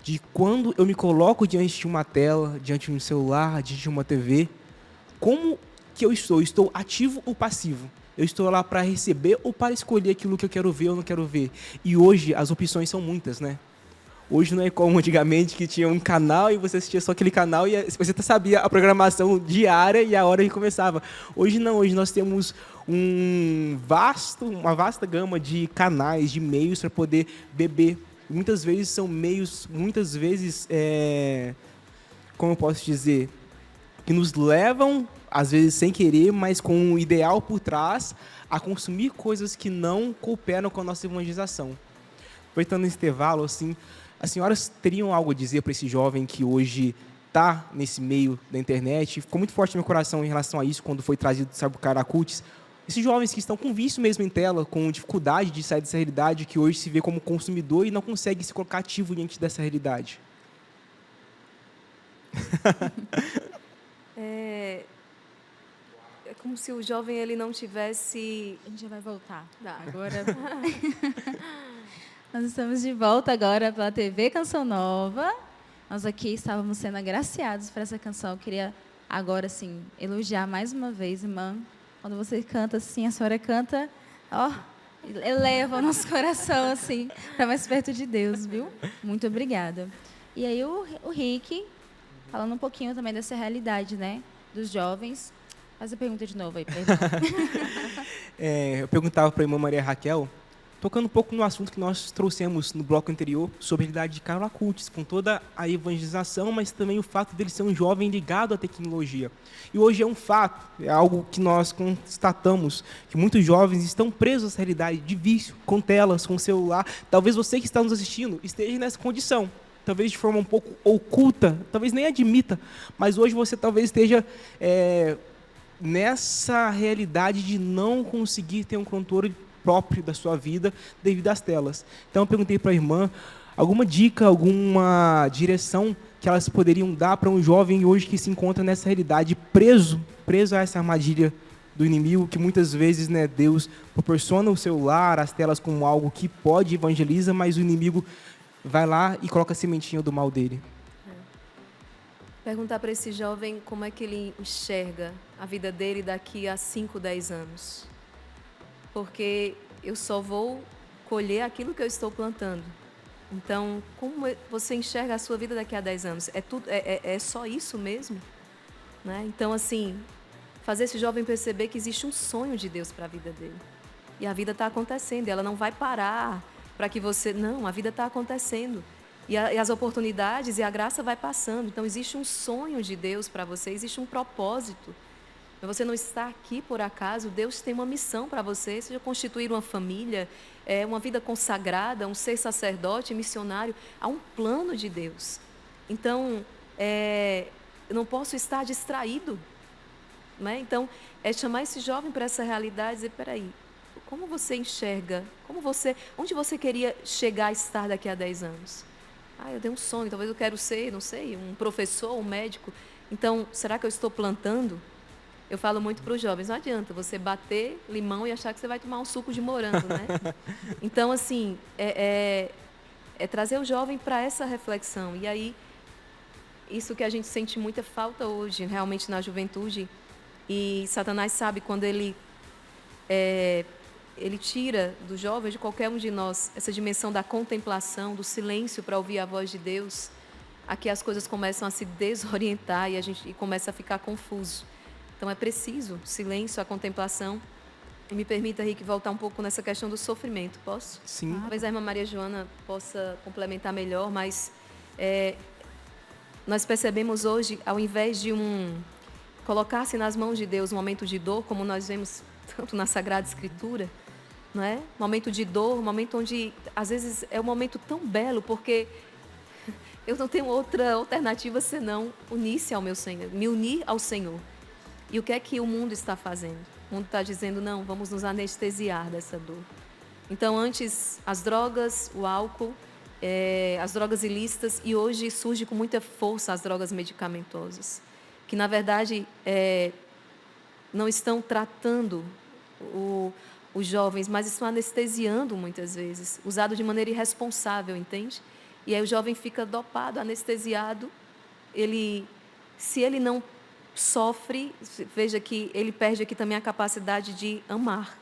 De quando eu me coloco diante de uma tela, diante de um celular, diante de uma TV, como que eu estou? Estou ativo ou passivo? Eu estou lá para receber ou para escolher aquilo que eu quero ver ou não quero ver? E hoje as opções são muitas, né? Hoje não é como antigamente, que tinha um canal e você assistia só aquele canal e você sabia a programação diária e a hora que começava. Hoje não, hoje nós temos uma vasta gama de canais, de meios para poder beber. Muitas vezes são meios, como eu posso dizer, que nos levam, às vezes sem querer, mas com um ideal por trás, a consumir coisas que não cooperam com a nossa evangelização. Aproveitando esse intervalo, assim, as senhoras teriam algo a dizer para esse jovem que hoje está nesse meio da internet? Ficou muito forte no meu coração em relação a isso, quando foi trazido, sabe, o Carlo Acutis. Esses jovens que estão com vício mesmo em tela, com dificuldade de sair dessa realidade, que hoje se vê como consumidor e não consegue se colocar ativo diante dessa realidade. É como se o jovem ele não tivesse... A gente já vai voltar. Tá. Agora... Nós estamos de volta agora pela TV Canção Nova. Nós aqui estávamos sendo agraciados por essa canção. Eu queria agora, assim, elogiar mais uma vez, irmã. Quando você canta assim, a senhora canta, ó, eleva o nosso coração, assim, para mais perto de Deus, viu? Muito obrigada. E aí o Rick, falando um pouquinho também dessa realidade, né, dos jovens. Faz a pergunta de novo aí, perdão. Eu perguntava para a irmã Maria Raquel, tocando um pouco no assunto que nós trouxemos no bloco anterior, sobre a realidade de Carol Acutis, com toda a evangelização, mas também o fato dele ser um jovem ligado à tecnologia. E hoje é um fato, é algo que nós constatamos, que muitos jovens estão presos a essa realidade de vício, com telas, com celular. Talvez você que está nos assistindo esteja nessa condição, talvez de forma um pouco oculta, talvez nem admita, mas hoje você talvez esteja nessa realidade de não conseguir ter um controle próprio da sua vida devido às telas. Então eu perguntei para a irmã alguma dica, alguma direção que elas poderiam dar para um jovem hoje que se encontra nessa realidade, preso a essa armadilha do inimigo, que muitas vezes, né, Deus proporciona o celular, as telas como algo que pode evangeliza, mas o inimigo vai lá e coloca a sementinha do mal dele. Perguntar para esse jovem como é que ele enxerga a vida dele daqui a 5, 10 anos. Porque eu só vou colher aquilo que eu estou plantando. Então, como você enxerga a sua vida daqui a 10 anos? É só isso mesmo? Né? Então, assim, fazer esse jovem perceber que existe um sonho de Deus para a vida dele. E a vida está acontecendo, ela não vai parar para que você... Não, a vida está acontecendo. E as oportunidades e a graça vai passando. Então, existe um sonho de Deus para você, existe um propósito. Você não está aqui por acaso, Deus tem uma missão para você, seja constituir uma família, uma vida consagrada, um ser sacerdote, missionário. Há um plano de Deus. Então, eu não posso estar distraído. Né? Então, é chamar esse jovem para essa realidade e dizer, peraí, como você enxerga? Onde você queria chegar a estar daqui a 10 anos? Eu dei um sonho, talvez eu quero ser, não sei, um professor, um médico. Então, será que eu estou plantando? Eu falo muito para os jovens, não adianta você bater limão e achar que você vai tomar um suco de morango, né? Então, assim, é trazer o jovem para essa reflexão. E aí, isso que a gente sente muita falta hoje, realmente, na juventude. E Satanás sabe quando ele tira do jovem, de qualquer um de nós, essa dimensão da contemplação, do silêncio para ouvir a voz de Deus, aqui as coisas começam a se desorientar e começa a ficar confuso. Então, é preciso silêncio, a contemplação. E me permita, Rick, voltar um pouco nessa questão do sofrimento. Posso? Sim. Talvez a irmã Maria Joana possa complementar melhor, mas nós percebemos hoje, ao invés de colocar-se nas mãos de Deus um momento de dor, como nós vemos tanto na Sagrada Escritura, não é? Momento de dor, um momento onde, às vezes, é um momento tão belo, porque eu não tenho outra alternativa senão unir-se ao meu Senhor, me unir ao Senhor. E o que é que o mundo está fazendo? O mundo está dizendo, não, vamos nos anestesiar dessa dor. Então, antes, as drogas, o álcool, as drogas ilícitas, e hoje surge com muita força as drogas medicamentosas, que, na verdade, não estão tratando os jovens, mas estão anestesiando muitas vezes, usado de maneira irresponsável, entende? E aí o jovem fica dopado, anestesiado, se ele não sofre, veja que ele perde aqui também a capacidade de amar.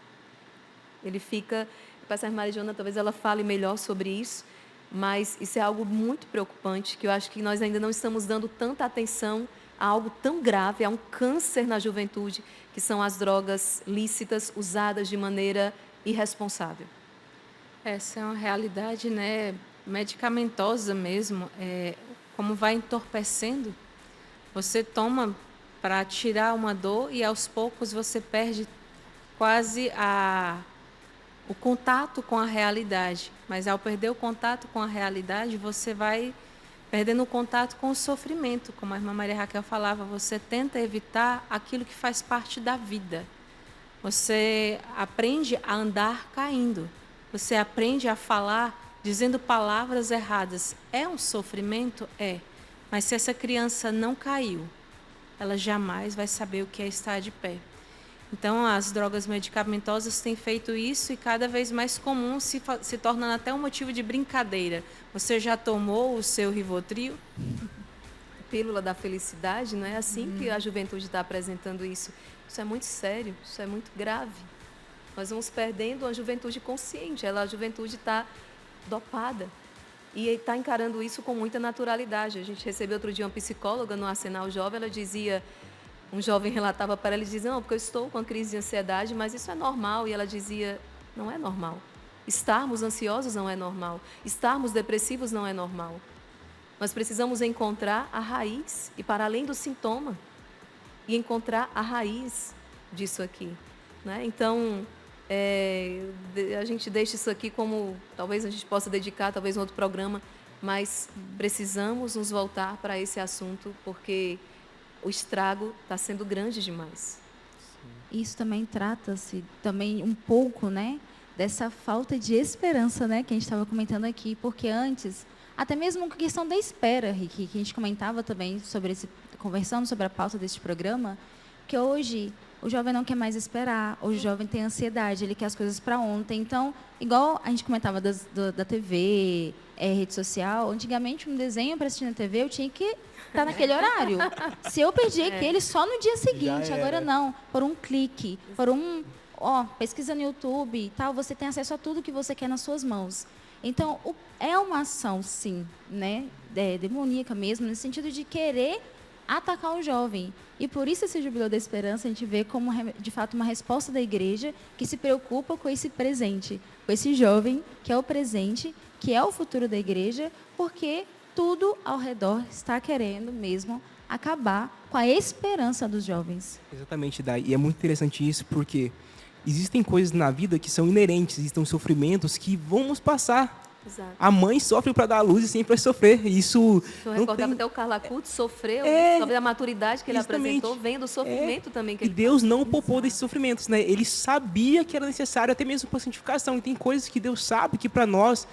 Ele fica... A pastora Maria Joana, talvez ela fale melhor sobre isso, mas isso é algo muito preocupante, que eu acho que nós ainda não estamos dando tanta atenção a algo tão grave, a um câncer na juventude, que são as drogas lícitas usadas de maneira irresponsável. Essa é uma realidade, né, medicamentosa mesmo, como vai entorpecendo. Você toma para tirar uma dor e aos poucos você perde quase o contato com a realidade. Mas ao perder o contato com a realidade, você vai perdendo o contato com o sofrimento. Como a irmã Maria Raquel falava, você tenta evitar aquilo que faz parte da vida. Você aprende a andar caindo. Você aprende a falar dizendo palavras erradas. É um sofrimento? É. Mas se essa criança não caiu, ela jamais vai saber o que é estar de pé. Então, as drogas medicamentosas têm feito isso e cada vez mais comum se tornando até um motivo de brincadeira. Você já tomou o seu Rivotril? Pílula da felicidade, não é assim que a juventude está apresentando isso. Isso é muito sério, isso é muito grave. Nós vamos perdendo uma juventude consciente, a juventude está dopada e está encarando isso com muita naturalidade. A gente recebeu outro dia uma psicóloga no Arsenal Jovem, ela dizia, um jovem relatava para ela e dizia, não, porque eu estou com uma crise de ansiedade, mas isso é normal. E ela dizia, não é normal. Estarmos ansiosos não é normal. Estarmos depressivos não é normal. Nós precisamos encontrar a raiz, e para além do sintoma, e encontrar a raiz disso aqui, né? Então, a gente deixa isso aqui como, talvez a gente possa dedicar, talvez um outro programa, mas precisamos nos voltar para esse assunto, porque o estrago está sendo grande demais. Isso também trata-se também um pouco, né, dessa falta de esperança, né, que a gente estava comentando aqui, porque antes, até mesmo com a questão da espera, Rick, que a gente comentava também conversando sobre a pauta deste programa, que hoje o jovem não quer mais esperar, o jovem tem ansiedade, ele quer as coisas para ontem. Então, igual a gente comentava da TV, rede social, antigamente um desenho para assistir na TV eu tinha que estar naquele horário. Se eu perdi aquele, só no dia seguinte. Agora não, por um clique, por pesquisa no YouTube e tal, você tem acesso a tudo que você quer nas suas mãos. Então, é uma ação, sim, né, demoníaca mesmo, no sentido de querer atacar o jovem. E por isso esse Jubileu da Esperança a gente vê como, de fato, uma resposta da igreja que se preocupa com esse presente, com esse jovem que é o presente, que é o futuro da igreja, porque tudo ao redor está querendo mesmo acabar com a esperança dos jovens. Exatamente, Dai. E é muito interessante isso, porque existem coisas na vida que são inerentes, existem sofrimentos que vamos passar. Exato. A mãe sofre para dar a luz e sempre vai sofrer. Isso eu não recordava tem... até o Carla Cuto sofreu, sobre a maturidade que ele Exatamente. apresentou, vem do sofrimento também que E ele Deus não poupou desses sofrimentos, né? Ele sabia que era necessário até mesmo para a santificação. E tem coisas que Deus sabe que para nós,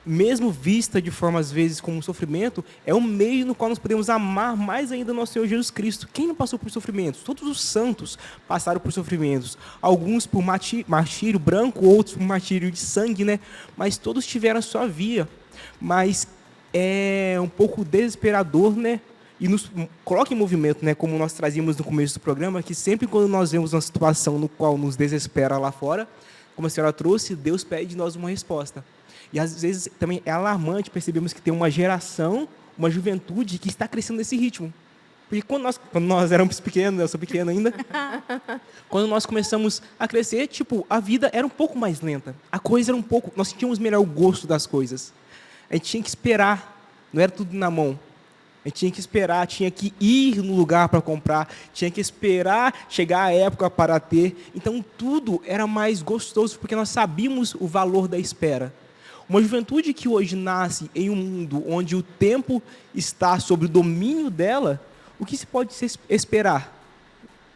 mesmo vista de forma às vezes como um sofrimento, é um meio no qual nós podemos amar mais ainda nosso Senhor Jesus Cristo. Quem não passou por sofrimentos? Todos os santos passaram por sofrimentos. Alguns por martírio branco, outros por martírio de sangue, né? Mas todos tiveram a sua via. Mas é um pouco desesperador, né? E nos coloca em movimento, né? Como nós trazíamos no começo do programa, que sempre quando nós vemos uma situação no qual nos desespera lá fora, como a senhora trouxe, Deus pede de nós uma resposta. E às vezes também é alarmante percebemos que tem uma geração, uma juventude que está crescendo nesse ritmo. Porque quando nós éramos pequenos, eu sou pequeno ainda, quando nós começamos a crescer, a vida era um pouco mais lenta. A coisa era um pouco... Nós tínhamos melhor o gosto das coisas. A gente tinha que esperar, não era tudo na mão. A gente tinha que esperar, tinha que ir no lugar para comprar, tinha que esperar chegar a época para ter. Então, tudo era mais gostoso, porque nós sabíamos o valor da espera. Uma juventude que hoje nasce em um mundo onde o tempo está sob o domínio dela, o que se pode esperar?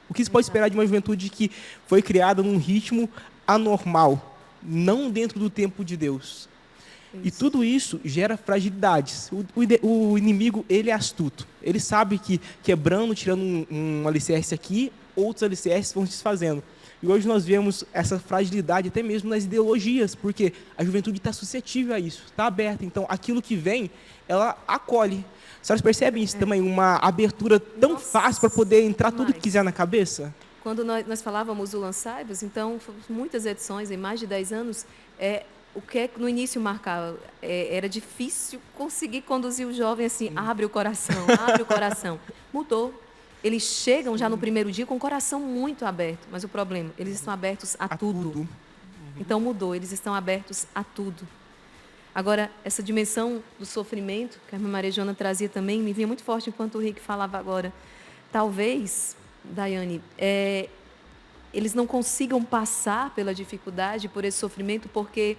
O que se pode esperar de uma juventude que foi criada num ritmo anormal, não dentro do tempo de Deus? E tudo isso gera fragilidades. O inimigo, ele é astuto. Ele sabe que quebrando, tirando um alicerce aqui, outros alicerces vão se desfazendo. E hoje nós vemos essa fragilidade até mesmo nas ideologias, porque a juventude está suscetível a isso, está aberta. Então, aquilo que vem, ela acolhe. Vocês percebem isso também? Uma abertura tão fácil para poder entrar tudo que quiser na cabeça? Quando nós falávamos do Lançaibos, então, muitas edições, em mais de 10 anos, o que no início marcava, era difícil conseguir conduzir o jovem assim, abre o coração, abre o coração. Mudou. Eles chegam já no primeiro dia com o coração muito aberto, mas o problema, eles estão abertos a tudo. Então mudou, eles estão abertos a tudo. Agora, essa dimensão do sofrimento, que a irmã Maria Joana trazia também, me vinha muito forte enquanto o Rick falava agora. Talvez, Daiane, eles não consigam passar pela dificuldade, por esse sofrimento, porque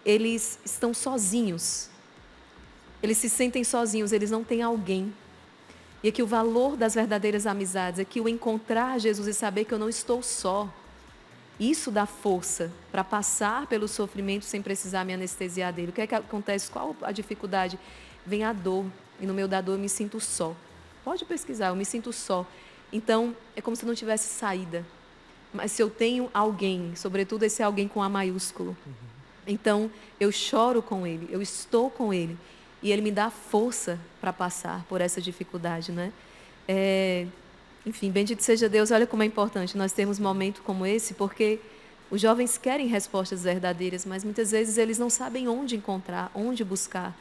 eles estão sozinhos. Eles se sentem sozinhos, eles não têm alguém. E aqui o valor das verdadeiras amizades, aqui o encontrar Jesus e saber que eu não estou só. Isso dá força para passar pelo sofrimento sem precisar me anestesiar dele. O que é que acontece? Qual a dificuldade? Vem a dor, e no meio da dor eu me sinto só. Pode pesquisar, eu me sinto só. Então, é como se não tivesse saída. mas se eu tenho alguém, sobretudo esse alguém com A maiúsculo, então eu choro com ele, eu estou com ele, e ele me dá força para passar por essa dificuldade, né? Enfim, bendito seja Deus. Olha como é importante nós termos momentos como esse, porque os jovens querem respostas verdadeiras, mas muitas vezes eles não sabem onde encontrar, onde buscar,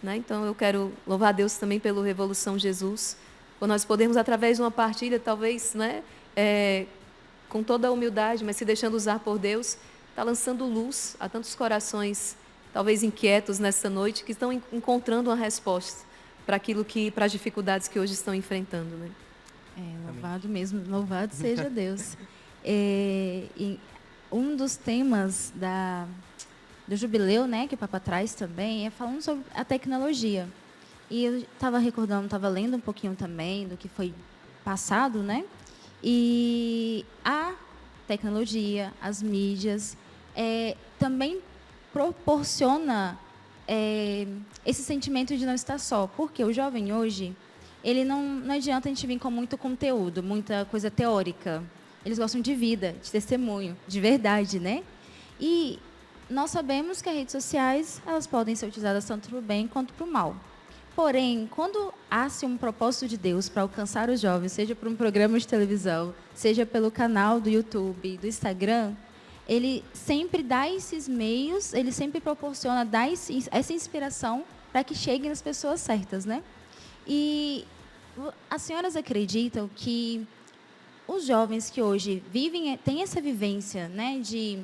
né? Então eu quero louvar a Deus também pelo Revolução Jesus, por nós podermos, através de uma partilha, talvez, né, com toda a humildade, mas se deixando usar por Deus, está lançando luz a tantos corações, talvez inquietos nessa noite, que estão encontrando uma resposta para as dificuldades que hoje estão enfrentando, né? Louvado mesmo, louvado seja Deus. E um dos temas do jubileu, né, que o Papa traz também, é falando sobre a tecnologia. E eu estava recordando, estava lendo um pouquinho também do que foi passado, né? E a tecnologia, as mídias, também proporciona esse sentimento de não estar só. Porque o jovem hoje, ele não adianta a gente vir com muito conteúdo, muita coisa teórica. Eles gostam de vida, de testemunho, de verdade, né? E nós sabemos que as redes sociais, elas podem ser utilizadas tanto para o bem quanto para o mal. Porém, quando há-se um propósito de Deus para alcançar os jovens, seja por um programa de televisão, seja pelo canal do YouTube, do Instagram, ele sempre dá esses meios, ele sempre proporciona, dá essa inspiração para que cheguem as pessoas certas, né? E as senhoras acreditam que os jovens que hoje vivem, têm essa vivência, né, de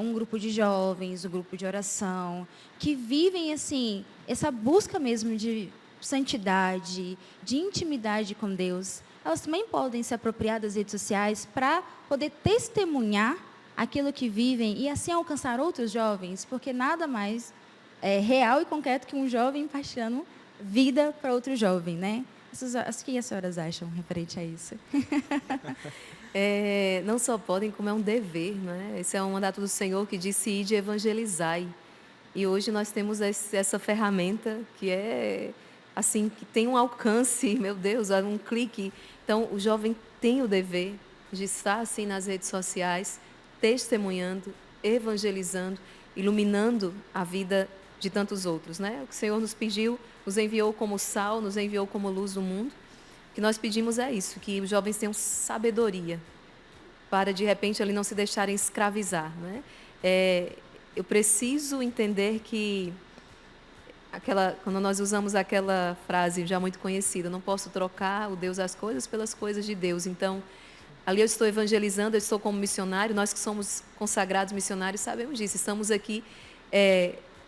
um grupo de jovens, um grupo de oração, que vivem assim essa busca mesmo de santidade, de intimidade com Deus, elas também podem se apropriar das redes sociais para poder testemunhar aquilo que vivem e assim alcançar outros jovens, porque nada mais real e concreto que um jovem passando vida para outro jovem, né? O que as senhoras acham referente a isso? Não só podem, como é um dever, né? Esse é um mandato do Senhor que disse: ide e evangelizai. E hoje nós temos essa ferramenta que assim, que tem um alcance, meu Deus, um clique. Então, o jovem tem o dever de estar assim nas redes sociais, testemunhando, evangelizando, iluminando a vida de tantos outros, né? O que o Senhor nos pediu, nos enviou como sal, nos enviou como luz do mundo. O que nós pedimos é isso, que os jovens tenham sabedoria para, de repente, ali não se deixarem escravizar, né? Eu preciso entender que quando nós usamos aquela frase já muito conhecida, não posso trocar o Deus das coisas pelas coisas de Deus. Então, ali eu estou evangelizando, eu estou como missionário, nós que somos consagrados missionários sabemos disso, estamos aqui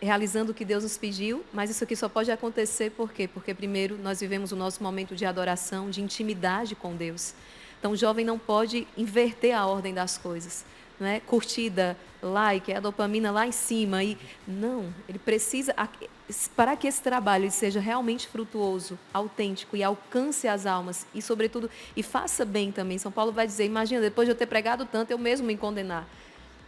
realizando o que Deus nos pediu, mas isso aqui só pode acontecer por quê? Porque primeiro nós vivemos o nosso momento de adoração, de intimidade com Deus. Então o jovem não pode inverter a ordem das coisas, não é? Curtida, like, a dopamina lá em cima, não, ele precisa, para que esse trabalho ele seja realmente frutuoso, autêntico e alcance as almas e sobretudo, e faça bem também. São Paulo vai dizer, imagina, depois de eu ter pregado tanto, eu mesmo me condenar.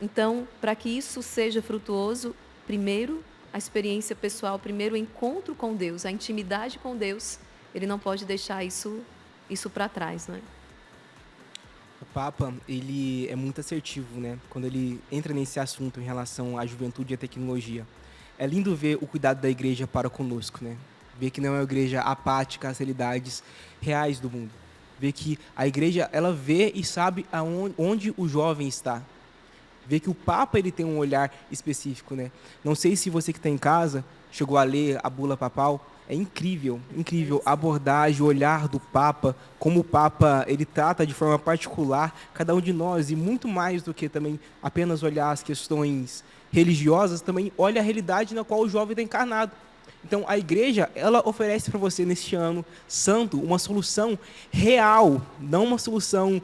Então, para que isso seja frutuoso, primeiro a experiência pessoal, primeiro o encontro com Deus, a intimidade com Deus, ele não pode deixar isso para trás, né? O Papa, ele é muito assertivo, né? Quando ele entra nesse assunto em relação à juventude e à tecnologia. É lindo ver o cuidado da igreja para conosco, né? Ver que não é uma igreja apática às realidades reais do mundo. Ver que a igreja, ela vê e sabe onde o jovem está. Ver que o Papa, ele tem um olhar específico, né? Não sei se você que está em casa chegou a ler a bula papal. É incrível, incrível a abordagem, o olhar do Papa, como o Papa ele trata de forma particular cada um de nós, e muito mais do que também apenas olhar as questões religiosas, também olha a realidade na qual o jovem está encarnado. Então, a igreja, ela oferece para você, neste ano santo, uma solução real, não uma solução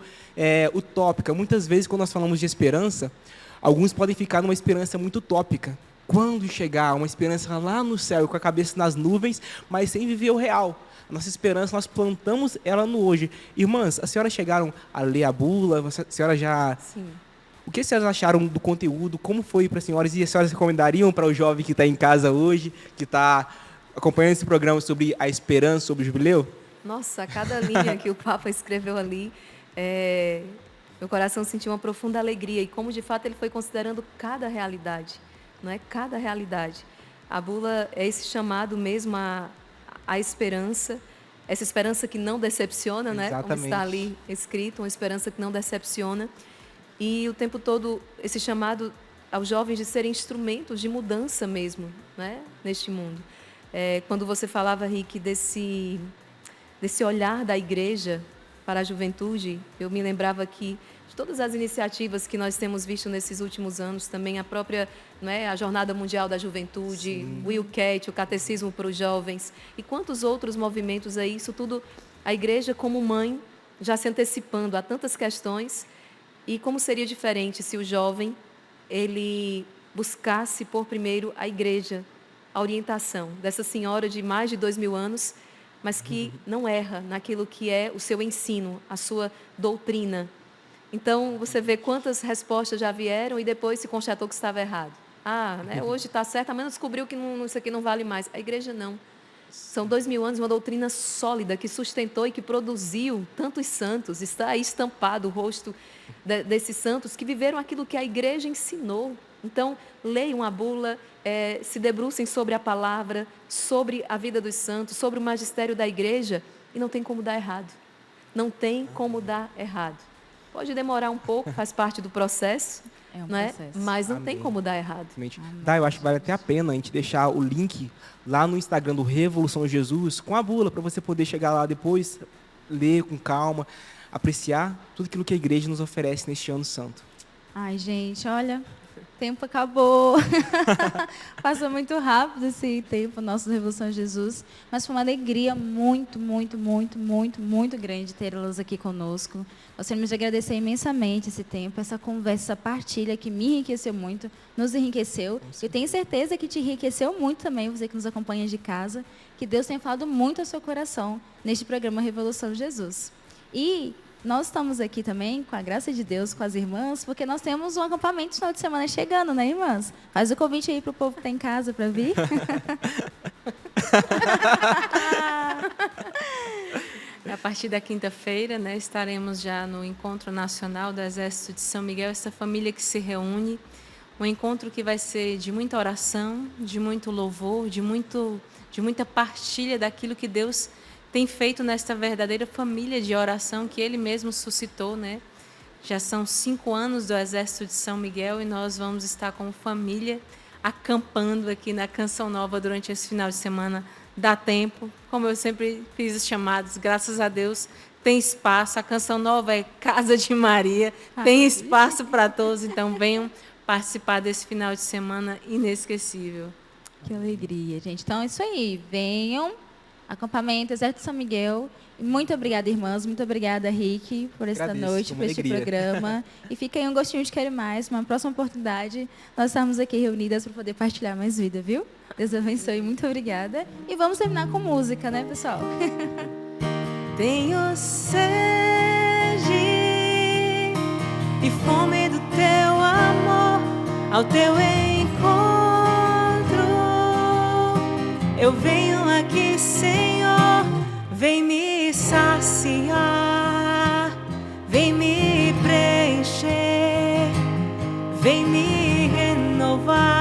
utópica. Muitas vezes, quando nós falamos de esperança, alguns podem ficar numa esperança muito utópica. Quando chegar uma esperança lá no céu, com a cabeça nas nuvens, mas sem viver o real. A nossa esperança, nós plantamos ela no hoje. Irmãs, as senhoras chegaram a ler a bula? A senhora já... Sim. O que as senhoras acharam do conteúdo? Como foi para as senhoras? E as senhoras recomendariam para o jovem que está em casa hoje, que está acompanhando esse programa sobre a esperança, sobre o jubileu? Nossa, cada linha que o Papa escreveu ali Meu coração sentiu uma profunda alegria e como de fato ele foi considerando cada realidade, não é? Cada realidade. A bula é esse chamado mesmo à esperança, essa esperança que não decepciona, né? Como Exatamente. está ali escrito, uma esperança que não decepciona. E o tempo todo esse chamado aos jovens de serem instrumentos de mudança mesmo, né? Neste mundo. Quando você falava, Rick, desse olhar da igreja para a juventude, eu me lembrava aqui de todas as iniciativas que nós temos visto nesses últimos anos, também a própria, a Jornada Mundial da Juventude, o WillCat, o Catecismo para os Jovens, e quantos outros movimentos aí, isso tudo, a igreja como mãe, já se antecipando a tantas questões, e como seria diferente se o jovem, ele buscasse por primeiro a igreja, a orientação dessa senhora de mais de 2000 anos, mas que não erra naquilo que é o seu ensino, a sua doutrina. Então, você vê quantas respostas já vieram e depois se constatou que estava errado. Hoje está certo, mas descobriu que isso aqui não vale mais. A igreja não. São 2000 anos, uma doutrina sólida que sustentou e que produziu tantos santos. Está aí estampado o rosto desses santos que viveram aquilo que a igreja ensinou. Então, leiam a bula, se debrucem sobre a palavra, sobre a vida dos santos, sobre o magistério da igreja, e não tem como dar errado. Não tem como dar errado. Pode demorar um pouco, faz parte do processo, processo. mas não Amém. tem como dar errado. Eu acho que vale até a pena a gente deixar o link lá no Instagram do Revolução Jesus com a bula, para você poder chegar lá depois, ler com calma, apreciar tudo aquilo que a igreja nos oferece neste ano santo. Ai, gente, olha, o tempo acabou. Passou muito rápido esse tempo, nosso Revolução Jesus. Mas foi uma alegria muito, muito, muito, muito, muito grande tê-los aqui conosco. Gostaríamos de agradecer imensamente esse tempo, essa conversa, essa partilha que me enriqueceu muito, nos enriqueceu. Eu tenho certeza que te enriqueceu muito também, você que nos acompanha de casa. Que Deus tenha falado muito ao seu coração neste programa Revolução Jesus. E nós estamos aqui também, com a graça de Deus, com as irmãs, porque nós temos um acampamento no final de semana chegando, né, irmãs? Faz o convite aí para o povo que está em casa para vir. A partir da quinta-feira, estaremos já no Encontro Nacional do Exército de São Miguel, essa família que se reúne. Um encontro que vai ser de muita oração, de muito louvor, de muita partilha daquilo que Deus tem feito nesta verdadeira família de oração que Ele mesmo suscitou, Já são 5 anos do Exército de São Miguel e nós vamos estar como família acampando aqui na Canção Nova durante esse final de semana. Dá tempo, como eu sempre fiz os chamados, graças a Deus, tem espaço. A Canção Nova é Casa de Maria, tem espaço para todos, então venham participar desse final de semana inesquecível. Que alegria, gente. Então é isso aí, venham. Acampamento Exército de São Miguel. Muito obrigada, irmãs. Muito obrigada, Rick, por esta noite, por este programa. E fica aí um gostinho de quero mais. Uma próxima oportunidade, nós estamos aqui reunidas para poder partilhar mais vida, viu? Deus abençoe. Muito obrigada. E vamos terminar com música, né, pessoal? Tenho sede e fome do teu amor, ao teu encontro. Eu venho aqui, Senhor, vem me saciar, vem me preencher, vem me renovar.